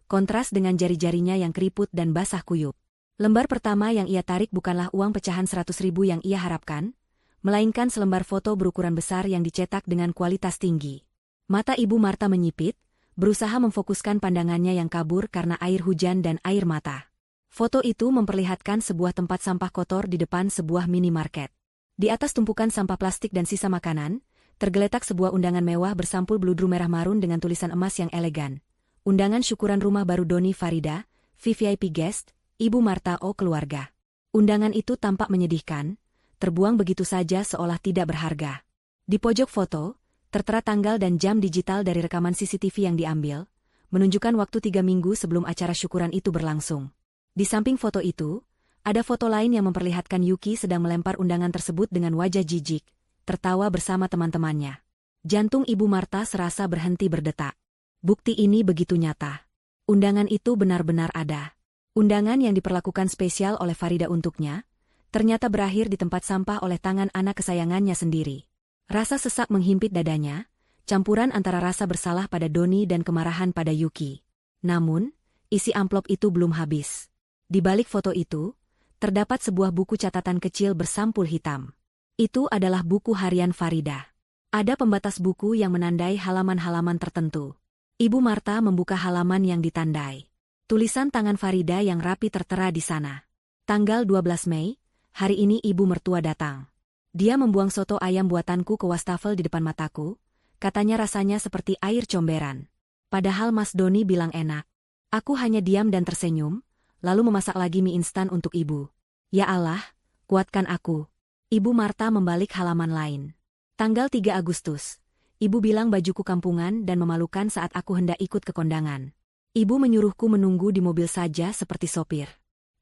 kontras dengan jari-jarinya yang keriput dan basah kuyup. Lembar pertama yang ia tarik bukanlah uang pecahan 100.000 yang ia harapkan, melainkan selembar foto berukuran besar yang dicetak dengan kualitas tinggi. Mata Ibu Marta menyipit, berusaha memfokuskan pandangannya yang kabur karena air hujan dan air mata. Foto itu memperlihatkan sebuah tempat sampah kotor di depan sebuah minimarket. Di atas tumpukan sampah plastik dan sisa makanan, tergeletak sebuah undangan mewah bersampul beludru merah marun dengan tulisan emas yang elegan. Undangan syukuran rumah baru Doni Farida, VVIP Guest, Ibu Marta O keluarga. Undangan itu tampak menyedihkan, terbuang begitu saja seolah tidak berharga. Di pojok foto, tertera tanggal dan jam digital dari rekaman CCTV yang diambil, menunjukkan waktu 3 minggu sebelum acara syukuran itu berlangsung. Di samping foto itu, ada foto lain yang memperlihatkan Yuki sedang melempar undangan tersebut dengan wajah jijik, tertawa bersama teman-temannya. Jantung Ibu Marta serasa berhenti berdetak. Bukti ini begitu nyata. Undangan itu benar-benar ada. Undangan yang diperlakukan spesial oleh Farida untuknya, ternyata berakhir di tempat sampah oleh tangan anak kesayangannya sendiri. Rasa sesak menghimpit dadanya, campuran antara rasa bersalah pada Doni dan kemarahan pada Yuki. Namun, isi amplop itu belum habis. Di balik foto itu, terdapat sebuah buku catatan kecil bersampul hitam. Itu adalah buku harian Farida. Ada pembatas buku yang menandai halaman-halaman tertentu. Ibu Marta membuka halaman yang ditandai. Tulisan tangan Farida yang rapi tertera di sana. Tanggal 12 Mei, hari ini ibu mertua datang. Dia membuang soto ayam buatanku ke wastafel di depan mataku, katanya rasanya seperti air comberan. Padahal Mas Doni bilang enak. Aku hanya diam dan tersenyum, lalu memasak lagi mie instan untuk ibu. Ya Allah, kuatkan aku. Ibu Marta membalik halaman lain. Tanggal 3 Agustus, ibu bilang bajuku kampungan dan memalukan saat aku hendak ikut ke kondangan. Ibu menyuruhku menunggu di mobil saja seperti sopir.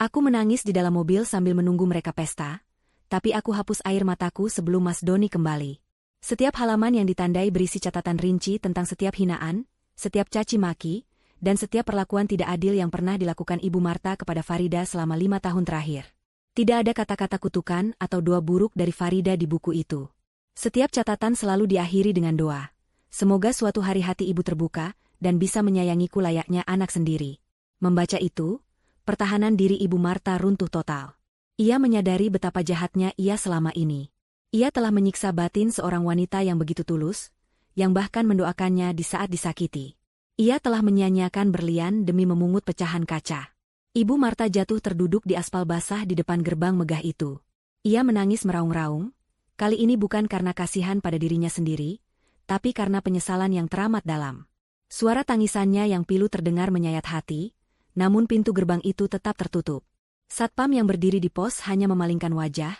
Aku menangis di dalam mobil sambil menunggu mereka pesta, tapi aku hapus air mataku sebelum Mas Doni kembali. Setiap halaman yang ditandai berisi catatan rinci tentang setiap hinaan, setiap caci maki, dan setiap perlakuan tidak adil yang pernah dilakukan Ibu Marta kepada Farida selama 5 tahun terakhir. Tidak ada kata-kata kutukan atau doa buruk dari Farida di buku itu. Setiap catatan selalu diakhiri dengan doa. Semoga suatu hari hati ibu terbuka, dan bisa menyayangiku layaknya anak sendiri. Membaca itu, pertahanan diri Ibu Marta runtuh total. Ia menyadari betapa jahatnya ia selama ini. Ia telah menyiksa batin seorang wanita yang begitu tulus, yang bahkan mendoakannya di saat disakiti. Ia telah menyia-nyiakan berlian demi memungut pecahan kaca. Ibu Marta jatuh terduduk di aspal basah di depan gerbang megah itu. Ia menangis meraung-raung, kali ini bukan karena kasihan pada dirinya sendiri, tapi karena penyesalan yang teramat dalam. Suara tangisannya yang pilu terdengar menyayat hati, namun pintu gerbang itu tetap tertutup. Satpam yang berdiri di pos hanya memalingkan wajah,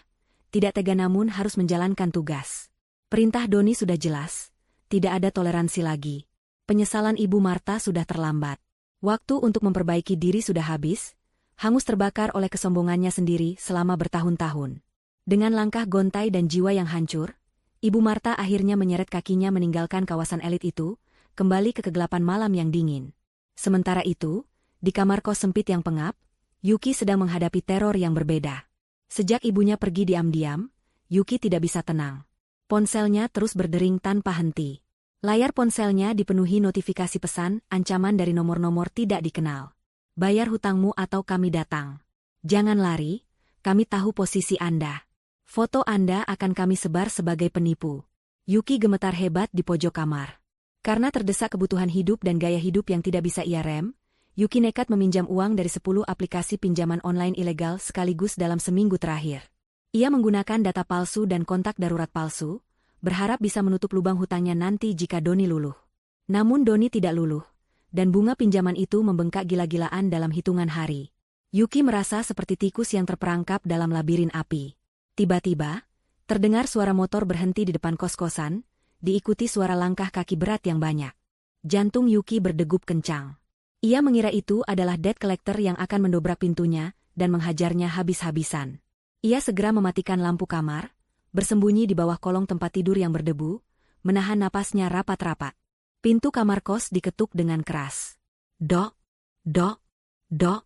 tidak tega namun harus menjalankan tugas. Perintah Doni sudah jelas, tidak ada toleransi lagi. Penyesalan Ibu Marta sudah terlambat. Waktu untuk memperbaiki diri sudah habis, hangus terbakar oleh kesombongannya sendiri selama bertahun-tahun. Dengan langkah gontai dan jiwa yang hancur, Ibu Marta akhirnya menyeret kakinya meninggalkan kawasan elit itu, kembali ke kegelapan malam yang dingin. Sementara itu, di kamar kos sempit yang pengap, Yuki sedang menghadapi teror yang berbeda. Sejak ibunya pergi diam-diam, Yuki tidak bisa tenang. Ponselnya terus berdering tanpa henti. Layar ponselnya dipenuhi notifikasi pesan, ancaman dari nomor-nomor tidak dikenal. Bayar hutangmu atau kami datang. Jangan lari, kami tahu posisi Anda. Foto Anda akan kami sebar sebagai penipu. Yuki gemetar hebat di pojok kamar. Karena terdesak kebutuhan hidup dan gaya hidup yang tidak bisa ia rem, Yuki nekat meminjam uang dari 10 aplikasi pinjaman online ilegal sekaligus dalam seminggu terakhir. Ia menggunakan data palsu dan kontak darurat palsu, berharap bisa menutup lubang hutangnya nanti jika Doni luluh. Namun Doni tidak luluh, dan bunga pinjaman itu membengkak gila-gilaan dalam hitungan hari. Yuki merasa seperti tikus yang terperangkap dalam labirin api. Tiba-tiba, terdengar suara motor berhenti di depan kos-kosan, diikuti suara langkah kaki berat yang banyak. Jantung Yuki berdegup kencang. Ia mengira itu adalah debt collector yang akan mendobrak pintunya dan menghajarnya habis-habisan. Ia segera mematikan lampu kamar, bersembunyi di bawah kolong tempat tidur yang berdebu, menahan napasnya rapat-rapat. Pintu kamar kos diketuk dengan keras. Dok, dok, dok,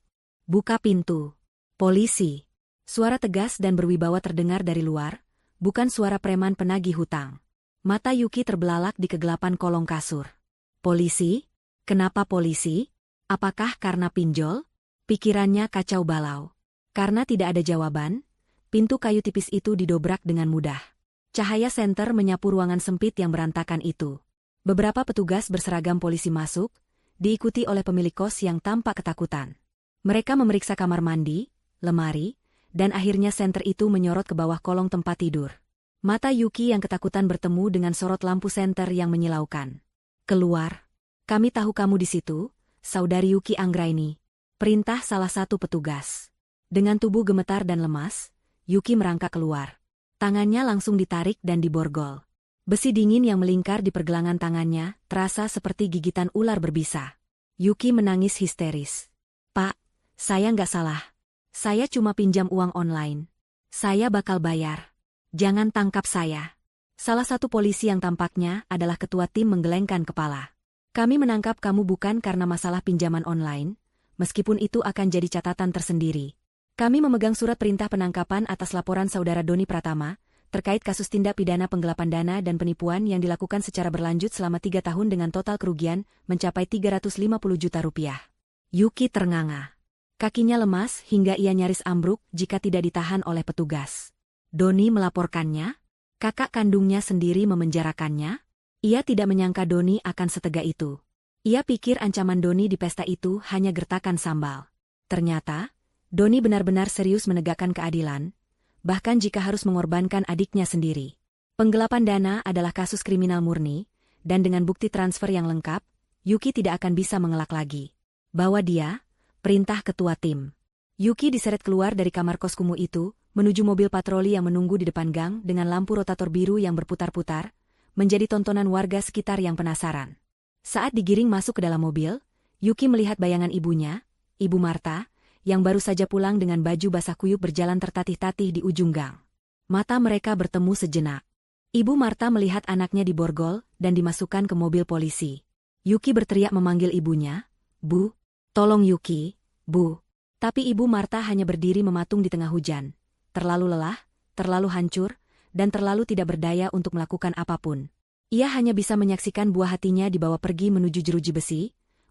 buka pintu. Polisi. Suara tegas dan berwibawa terdengar dari luar, bukan suara preman penagih hutang. Mata Yuki terbelalak di kegelapan kolong kasur. Polisi? Kenapa polisi? Apakah karena pinjol? Pikirannya kacau balau. Karena tidak ada jawaban, pintu kayu tipis itu didobrak dengan mudah. Cahaya senter menyapu ruangan sempit yang berantakan itu. Beberapa petugas berseragam polisi masuk, diikuti oleh pemilik kos yang tampak ketakutan. Mereka memeriksa kamar mandi, lemari, dan akhirnya senter itu menyorot ke bawah kolong tempat tidur. Mata Yuki yang ketakutan bertemu dengan sorot lampu senter yang menyilaukan. Keluar. Kami tahu kamu di situ, Saudari Yuki Anggraini. Perintah salah satu petugas. Dengan tubuh gemetar dan lemas, Yuki merangkak keluar. Tangannya langsung ditarik dan diborgol. Besi dingin yang melingkar di pergelangan tangannya terasa seperti gigitan ular berbisa. Yuki menangis histeris. Pak, saya nggak salah. Saya cuma pinjam uang online. Saya bakal bayar. Jangan tangkap saya. Salah satu polisi yang tampaknya adalah ketua tim menggelengkan kepala. Kami menangkap kamu bukan karena masalah pinjaman online, meskipun itu akan jadi catatan tersendiri. Kami memegang surat perintah penangkapan atas laporan Saudara Doni Pratama, terkait kasus tindak pidana penggelapan dana dan penipuan yang dilakukan secara berlanjut selama 3 tahun dengan total kerugian mencapai 350 juta rupiah. Yuki ternganga. Kakinya lemas hingga ia nyaris ambruk jika tidak ditahan oleh petugas. Doni melaporkannya? Kakak kandungnya sendiri memenjarakannya? Ia tidak menyangka Doni akan setega itu. Ia pikir ancaman Doni di pesta itu hanya gertakan sambal. Ternyata, Doni benar-benar serius menegakkan keadilan, bahkan jika harus mengorbankan adiknya sendiri. Penggelapan dana adalah kasus kriminal murni, dan dengan bukti transfer yang lengkap, Yuki tidak akan bisa mengelak lagi. Bawa dia, perintah ketua tim. Yuki diseret keluar dari kamar kos kumuh itu, menuju mobil patroli yang menunggu di depan gang dengan lampu rotator biru yang berputar-putar, menjadi tontonan warga sekitar yang penasaran. Saat digiring masuk ke dalam mobil, Yuki melihat bayangan ibunya, Ibu Marta, yang baru saja pulang dengan baju basah kuyup berjalan tertatih-tatih di ujung gang. Mata mereka bertemu sejenak. Ibu Marta melihat anaknya diborgol dan dimasukkan ke mobil polisi. Yuki berteriak memanggil ibunya, "Bu, tolong Yuki, Bu." Tapi Ibu Marta hanya berdiri mematung di tengah hujan. Terlalu lelah, terlalu hancur, dan terlalu tidak berdaya untuk melakukan apapun. Ia hanya bisa menyaksikan buah hatinya dibawa pergi menuju jeruji besi,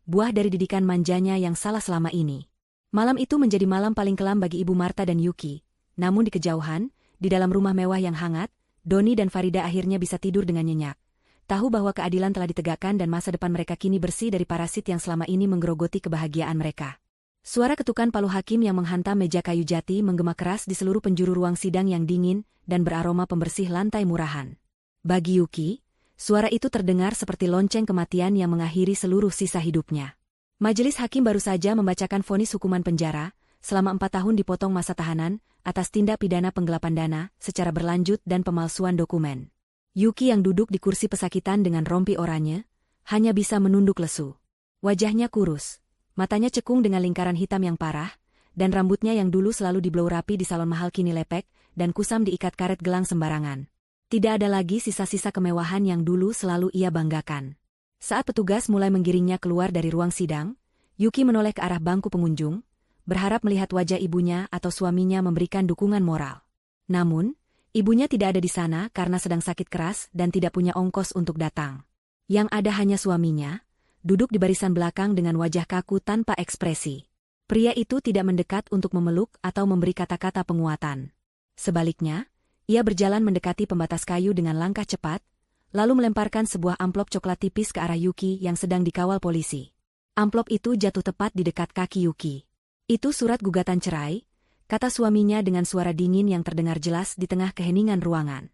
buah dari didikan manjanya yang salah selama ini. Malam itu menjadi malam paling kelam bagi Ibu Marta dan Yuki. Namun di kejauhan, di dalam rumah mewah yang hangat, Doni dan Farida akhirnya bisa tidur dengan nyenyak. Tahu bahwa keadilan telah ditegakkan dan masa depan mereka kini bersih dari parasit yang selama ini menggerogoti kebahagiaan mereka. Suara ketukan palu hakim yang menghantam meja kayu jati menggema keras di seluruh penjuru ruang sidang yang dingin dan beraroma pembersih lantai murahan. Bagi Yuki, suara itu terdengar seperti lonceng kematian yang mengakhiri seluruh sisa hidupnya. Majelis hakim baru saja membacakan vonis hukuman penjara, selama 4 tahun dipotong masa tahanan, atas tindak pidana penggelapan dana, secara berlanjut dan pemalsuan dokumen. Yuki yang duduk di kursi pesakitan dengan rompi oranye, hanya bisa menunduk lesu. Wajahnya kurus, matanya cekung dengan lingkaran hitam yang parah, dan rambutnya yang dulu selalu diblow rapi di salon mahal kini lepek, dan kusam diikat karet gelang sembarangan. Tidak ada lagi sisa-sisa kemewahan yang dulu selalu ia banggakan. Saat petugas mulai menggiringnya keluar dari ruang sidang, Yuki menoleh ke arah bangku pengunjung, berharap melihat wajah ibunya atau suaminya memberikan dukungan moral. Namun, ibunya tidak ada di sana karena sedang sakit keras dan tidak punya ongkos untuk datang. Yang ada hanya suaminya, duduk di barisan belakang dengan wajah kaku tanpa ekspresi. Pria itu tidak mendekat untuk memeluk atau memberi kata-kata penguatan. Sebaliknya, ia berjalan mendekati pembatas kayu dengan langkah cepat, lalu melemparkan sebuah amplop coklat tipis ke arah Yuki yang sedang dikawal polisi. Amplop itu jatuh tepat di dekat kaki Yuki. "Itu surat gugatan cerai," kata suaminya dengan suara dingin yang terdengar jelas di tengah keheningan ruangan.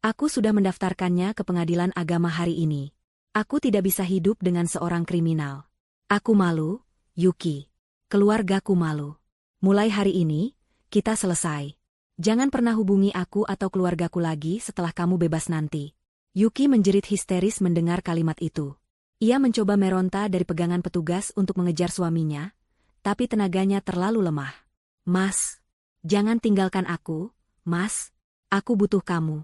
Aku sudah mendaftarkannya ke pengadilan agama hari ini. Aku tidak bisa hidup dengan seorang kriminal. Aku malu, Yuki. Keluargaku malu. Mulai hari ini, kita selesai. Jangan pernah hubungi aku atau keluargaku lagi setelah kamu bebas nanti. Yuki menjerit histeris mendengar kalimat itu. Ia mencoba meronta dari pegangan petugas untuk mengejar suaminya, tapi tenaganya terlalu lemah. Mas, jangan tinggalkan aku, Mas. Aku butuh kamu.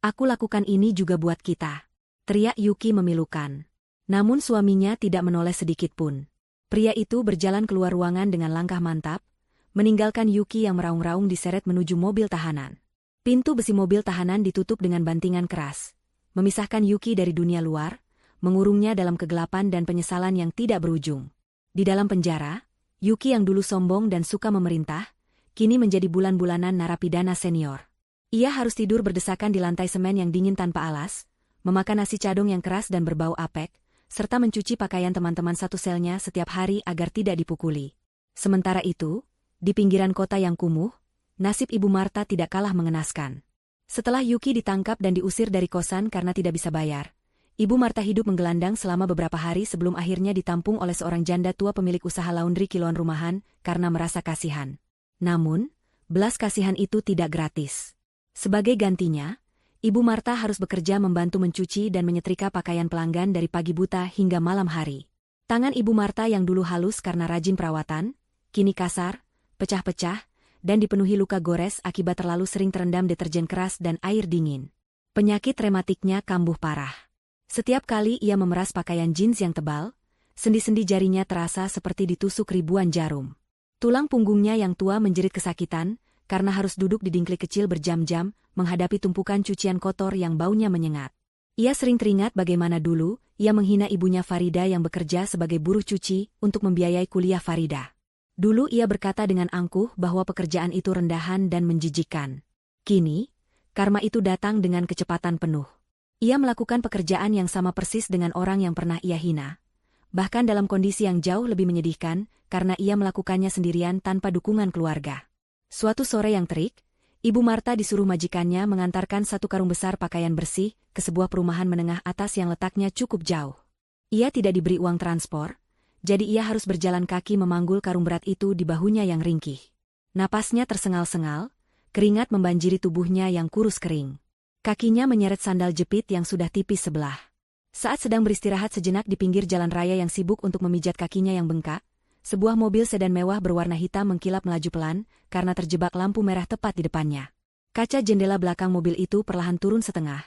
Aku lakukan ini juga buat kita. Teriak Yuki memilukan. Namun suaminya tidak menoleh sedikitpun. Pria itu berjalan keluar ruangan dengan langkah mantap, meninggalkan Yuki yang meraung-raung diseret menuju mobil tahanan. Pintu besi mobil tahanan ditutup dengan bantingan keras, memisahkan Yuki dari dunia luar, mengurungnya dalam kegelapan dan penyesalan yang tidak berujung. Di dalam penjara, Yuki yang dulu sombong dan suka memerintah, kini menjadi bulan-bulanan narapidana senior. Ia harus tidur berdesakan di lantai semen yang dingin tanpa alas, memakan nasi cadong yang keras dan berbau apek, serta mencuci pakaian teman-teman satu selnya setiap hari agar tidak dipukuli. Sementara itu, di pinggiran kota yang kumuh, nasib Ibu Marta tidak kalah mengenaskan. Setelah Yuki ditangkap dan diusir dari kosan karena tidak bisa bayar, Ibu Marta hidup menggelandang selama beberapa hari sebelum akhirnya ditampung oleh seorang janda tua pemilik usaha laundry kiloan rumahan karena merasa kasihan. Namun, belas kasihan itu tidak gratis. Sebagai gantinya, Ibu Marta harus bekerja membantu mencuci dan menyetrika pakaian pelanggan dari pagi buta hingga malam hari. Tangan Ibu Marta yang dulu halus karena rajin perawatan, kini kasar, pecah-pecah, dan dipenuhi luka gores akibat terlalu sering terendam deterjen keras dan air dingin. Penyakit rematiknya kambuh parah. Setiap kali ia memeras pakaian jeans yang tebal, sendi-sendi jarinya terasa seperti ditusuk ribuan jarum. Tulang punggungnya yang tua menjerit kesakitan, karena harus duduk di dingklik kecil berjam-jam, menghadapi tumpukan cucian kotor yang baunya menyengat. Ia sering teringat bagaimana dulu, ia menghina ibunya Farida yang bekerja sebagai buruh cuci untuk membiayai kuliah Farida. Dulu ia berkata dengan angkuh bahwa pekerjaan itu rendahan dan menjijikkan. Kini, karma itu datang dengan kecepatan penuh. Ia melakukan pekerjaan yang sama persis dengan orang yang pernah ia hina. Bahkan dalam kondisi yang jauh lebih menyedihkan, karena ia melakukannya sendirian tanpa dukungan keluarga. Suatu sore yang terik, Ibu Marta disuruh majikannya mengantarkan satu karung besar pakaian bersih ke sebuah perumahan menengah atas yang letaknya cukup jauh. Ia tidak diberi uang transport, jadi ia harus berjalan kaki memanggul karung berat itu di bahunya yang ringkih. Napasnya tersengal-sengal, keringat membanjiri tubuhnya yang kurus kering. Kakinya menyeret sandal jepit yang sudah tipis sebelah. Saat sedang beristirahat sejenak di pinggir jalan raya yang sibuk untuk memijat kakinya yang bengkak, sebuah mobil sedan mewah berwarna hitam mengkilap melaju pelan karena terjebak lampu merah tepat di depannya. Kaca jendela belakang mobil itu perlahan turun setengah.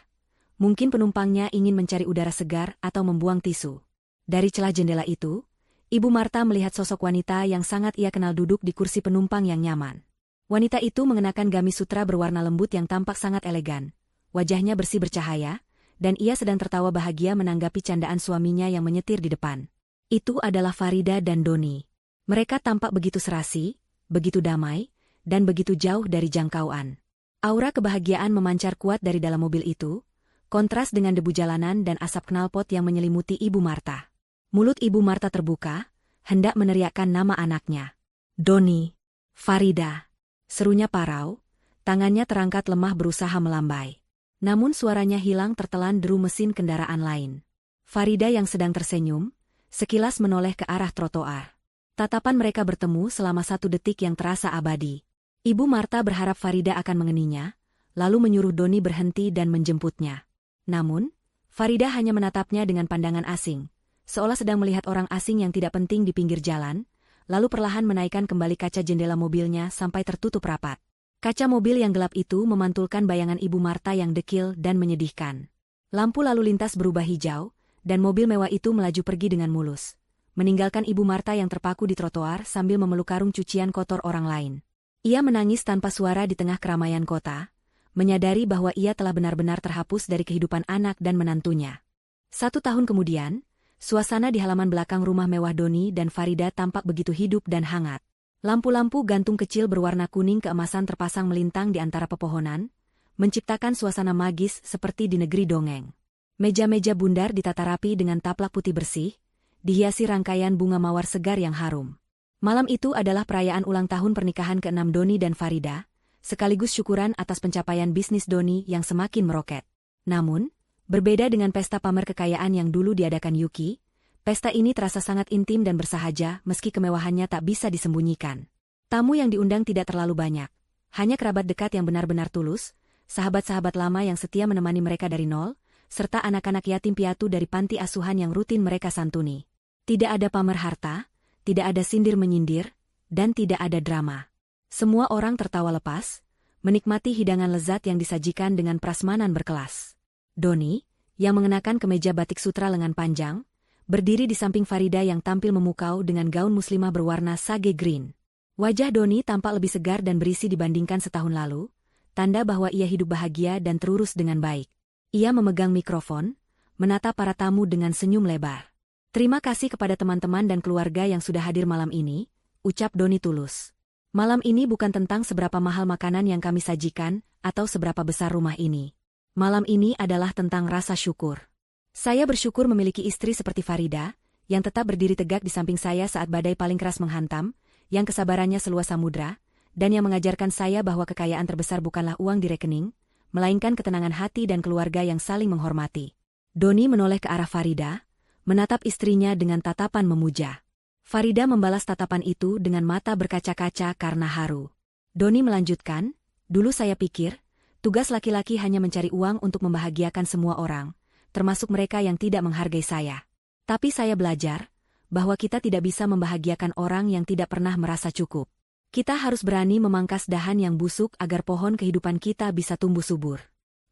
Mungkin penumpangnya ingin mencari udara segar atau membuang tisu. Dari celah jendela itu, Ibu Marta melihat sosok wanita yang sangat ia kenal duduk di kursi penumpang yang nyaman. Wanita itu mengenakan gamis sutra berwarna lembut yang tampak sangat elegan. Wajahnya bersih bercahaya, dan ia sedang tertawa bahagia menanggapi candaan suaminya yang menyetir di depan. Itu adalah Farida dan Doni. Mereka tampak begitu serasi, begitu damai, dan begitu jauh dari jangkauan. Aura kebahagiaan memancar kuat dari dalam mobil itu, kontras dengan debu jalanan dan asap knalpot yang menyelimuti Ibu Marta. Mulut Ibu Marta terbuka, hendak meneriakkan nama anaknya. Doni, Farida, serunya parau, tangannya terangkat lemah berusaha melambai. Namun suaranya hilang tertelan deru mesin kendaraan lain. Farida yang sedang tersenyum, sekilas menoleh ke arah trotoar. Tatapan mereka bertemu selama 1 detik yang terasa abadi. Ibu Marta berharap Farida akan mengeninya, lalu menyuruh Doni berhenti dan menjemputnya. Namun, Farida hanya menatapnya dengan pandangan asing, seolah sedang melihat orang asing yang tidak penting di pinggir jalan, lalu perlahan menaikkan kembali kaca jendela mobilnya sampai tertutup rapat. Kaca mobil yang gelap itu memantulkan bayangan Ibu Marta yang dekil dan menyedihkan. Lampu lalu lintas berubah hijau, dan mobil mewah itu melaju pergi dengan mulus, meninggalkan Ibu Marta yang terpaku di trotoar sambil memeluk karung cucian kotor orang lain. Ia menangis tanpa suara di tengah keramaian kota, menyadari bahwa ia telah benar-benar terhapus dari kehidupan anak dan menantunya. 1 tahun kemudian, suasana di halaman belakang rumah mewah Doni dan Farida tampak begitu hidup dan hangat. Lampu-lampu gantung kecil berwarna kuning keemasan terpasang melintang di antara pepohonan, menciptakan suasana magis seperti di negeri dongeng. Meja-meja bundar ditata rapi dengan taplak putih bersih, dihiasi rangkaian bunga mawar segar yang harum. Malam itu adalah perayaan ulang tahun pernikahan ke-6 Doni dan Farida, sekaligus syukuran atas pencapaian bisnis Doni yang semakin meroket. Namun, berbeda dengan pesta pamer kekayaan yang dulu diadakan Yuki, pesta ini terasa sangat intim dan bersahaja meski kemewahannya tak bisa disembunyikan. Tamu yang diundang tidak terlalu banyak, hanya kerabat dekat yang benar-benar tulus, sahabat-sahabat lama yang setia menemani mereka dari nol, serta anak-anak yatim piatu dari panti asuhan yang rutin mereka santuni. Tidak ada pamer harta, tidak ada sindir-menyindir, dan tidak ada drama. Semua orang tertawa lepas, menikmati hidangan lezat yang disajikan dengan prasmanan berkelas. Doni, yang mengenakan kemeja batik sutra lengan panjang, berdiri di samping Farida yang tampil memukau dengan gaun muslimah berwarna sage green. Wajah Doni tampak lebih segar dan berisi dibandingkan setahun lalu, tanda bahwa ia hidup bahagia dan terurus dengan baik. Ia memegang mikrofon, menatap para tamu dengan senyum lebar. Terima kasih kepada teman-teman dan keluarga yang sudah hadir malam ini, ucap Doni tulus. Malam ini bukan tentang seberapa mahal makanan yang kami sajikan, atau seberapa besar rumah ini. Malam ini adalah tentang rasa syukur. Saya bersyukur memiliki istri seperti Farida, yang tetap berdiri tegak di samping saya saat badai paling keras menghantam, yang kesabarannya seluas samudra, dan yang mengajarkan saya bahwa kekayaan terbesar bukanlah uang di rekening, melainkan ketenangan hati dan keluarga yang saling menghormati. Doni menoleh ke arah Farida, menatap istrinya dengan tatapan memuja. Farida membalas tatapan itu dengan mata berkaca-kaca karena haru. Doni melanjutkan, dulu saya pikir, tugas laki-laki hanya mencari uang untuk membahagiakan semua orang, termasuk mereka yang tidak menghargai saya. Tapi saya belajar bahwa kita tidak bisa membahagiakan orang yang tidak pernah merasa cukup. Kita harus berani memangkas dahan yang busuk agar pohon kehidupan kita bisa tumbuh subur.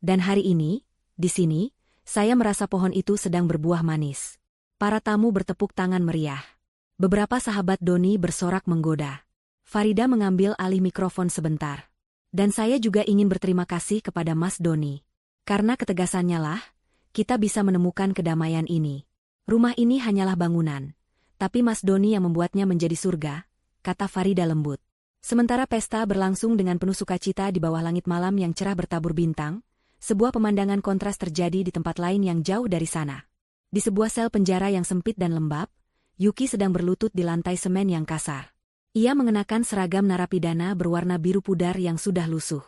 Dan hari ini, di sini, saya merasa pohon itu sedang berbuah manis. Para tamu bertepuk tangan meriah. Beberapa sahabat Doni bersorak menggoda. Farida mengambil alih mikrofon sebentar. Dan saya juga ingin berterima kasih kepada Mas Doni. Karena ketegasannya lah, kita bisa menemukan kedamaian ini. Rumah ini hanyalah bangunan, tapi Mas Doni yang membuatnya menjadi surga, kata Farida lembut. Sementara pesta berlangsung dengan penuh sukacita di bawah langit malam yang cerah bertabur bintang, sebuah pemandangan kontras terjadi di tempat lain yang jauh dari sana. Di sebuah sel penjara yang sempit dan lembab, Yuki sedang berlutut di lantai semen yang kasar. Ia mengenakan seragam narapidana berwarna biru pudar yang sudah lusuh.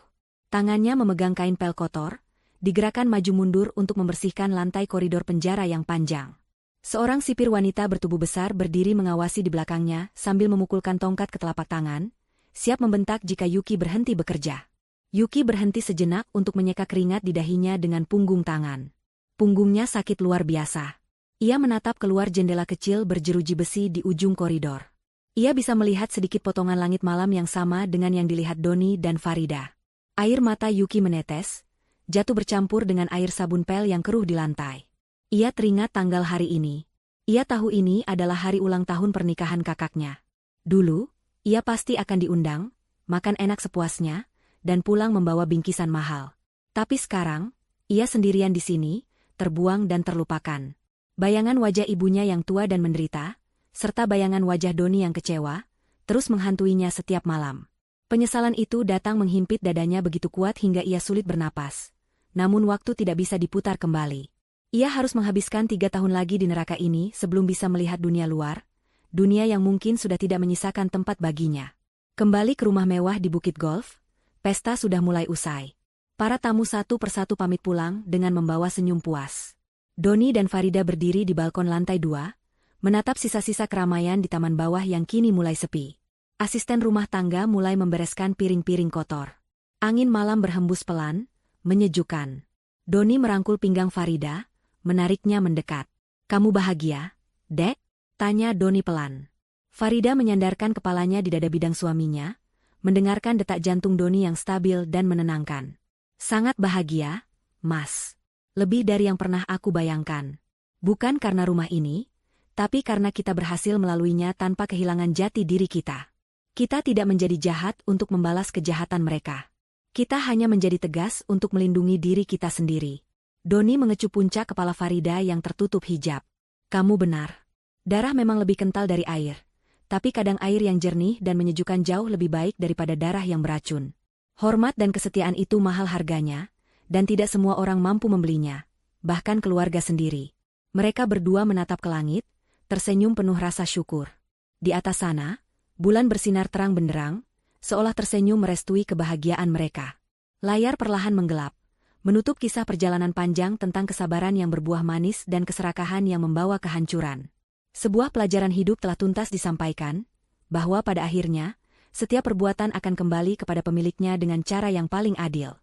Tangannya memegang kain pel kotor, digerakkan maju mundur untuk membersihkan lantai koridor penjara yang panjang. Seorang sipir wanita bertubuh besar berdiri mengawasi di belakangnya sambil memukulkan tongkat ke telapak tangan, siap membentak jika Yuki berhenti bekerja. Yuki berhenti sejenak untuk menyeka keringat di dahinya dengan punggung tangan. Punggungnya sakit luar biasa. Ia menatap keluar jendela kecil berjeruji besi di ujung koridor. Ia bisa melihat sedikit potongan langit malam yang sama dengan yang dilihat Doni dan Farida. Air mata Yuki menetes, jatuh bercampur dengan air sabun pel yang keruh di lantai. Ia teringat tanggal hari ini. Ia tahu ini adalah hari ulang tahun pernikahan kakaknya. Dulu, ia pasti akan diundang, makan enak sepuasnya, dan pulang membawa bingkisan mahal. Tapi sekarang, ia sendirian di sini, terbuang dan terlupakan. Bayangan wajah ibunya yang tua dan menderita, serta bayangan wajah Doni yang kecewa, terus menghantuinya setiap malam. Penyesalan itu datang menghimpit dadanya begitu kuat hingga ia sulit bernapas. Namun waktu tidak bisa diputar kembali. Ia harus menghabiskan 3 tahun lagi di neraka ini sebelum bisa melihat dunia luar, dunia yang mungkin sudah tidak menyisakan tempat baginya. Kembali ke rumah mewah di Bukit Golf, pesta sudah mulai usai. Para tamu satu persatu pamit pulang dengan membawa senyum puas. Doni dan Farida berdiri di balkon lantai 2, menatap sisa-sisa keramaian di taman bawah yang kini mulai sepi. Asisten rumah tangga mulai membereskan piring-piring kotor. Angin malam berhembus pelan, menyejukkan. Doni merangkul pinggang Farida, menariknya mendekat. "Kamu bahagia, Dek?" tanya Doni pelan. Farida menyandarkan kepalanya di dada bidang suaminya, mendengarkan detak jantung Doni yang stabil dan menenangkan. "Sangat bahagia, Mas. Lebih dari yang pernah aku bayangkan. Bukan karena rumah ini, tapi karena kita berhasil melaluinya tanpa kehilangan jati diri kita. Kita tidak menjadi jahat untuk membalas kejahatan mereka. Kita hanya menjadi tegas untuk melindungi diri kita sendiri." Doni mengecup puncak kepala Farida yang tertutup hijab. "Kamu benar. Darah memang lebih kental dari air. Tapi kadang air yang jernih dan menyejukkan jauh lebih baik daripada darah yang beracun. Hormat dan kesetiaan itu mahal harganya, dan tidak semua orang mampu membelinya, bahkan keluarga sendiri." Mereka berdua menatap ke langit, tersenyum penuh rasa syukur. Di atas sana, bulan bersinar terang benderang, seolah tersenyum merestui kebahagiaan mereka. Layar perlahan menggelap, Menutup kisah perjalanan panjang tentang kesabaran yang berbuah manis dan keserakahan yang membawa kehancuran. Sebuah pelajaran hidup telah tuntas disampaikan, bahwa pada akhirnya, setiap perbuatan akan kembali kepada pemiliknya dengan cara yang paling adil.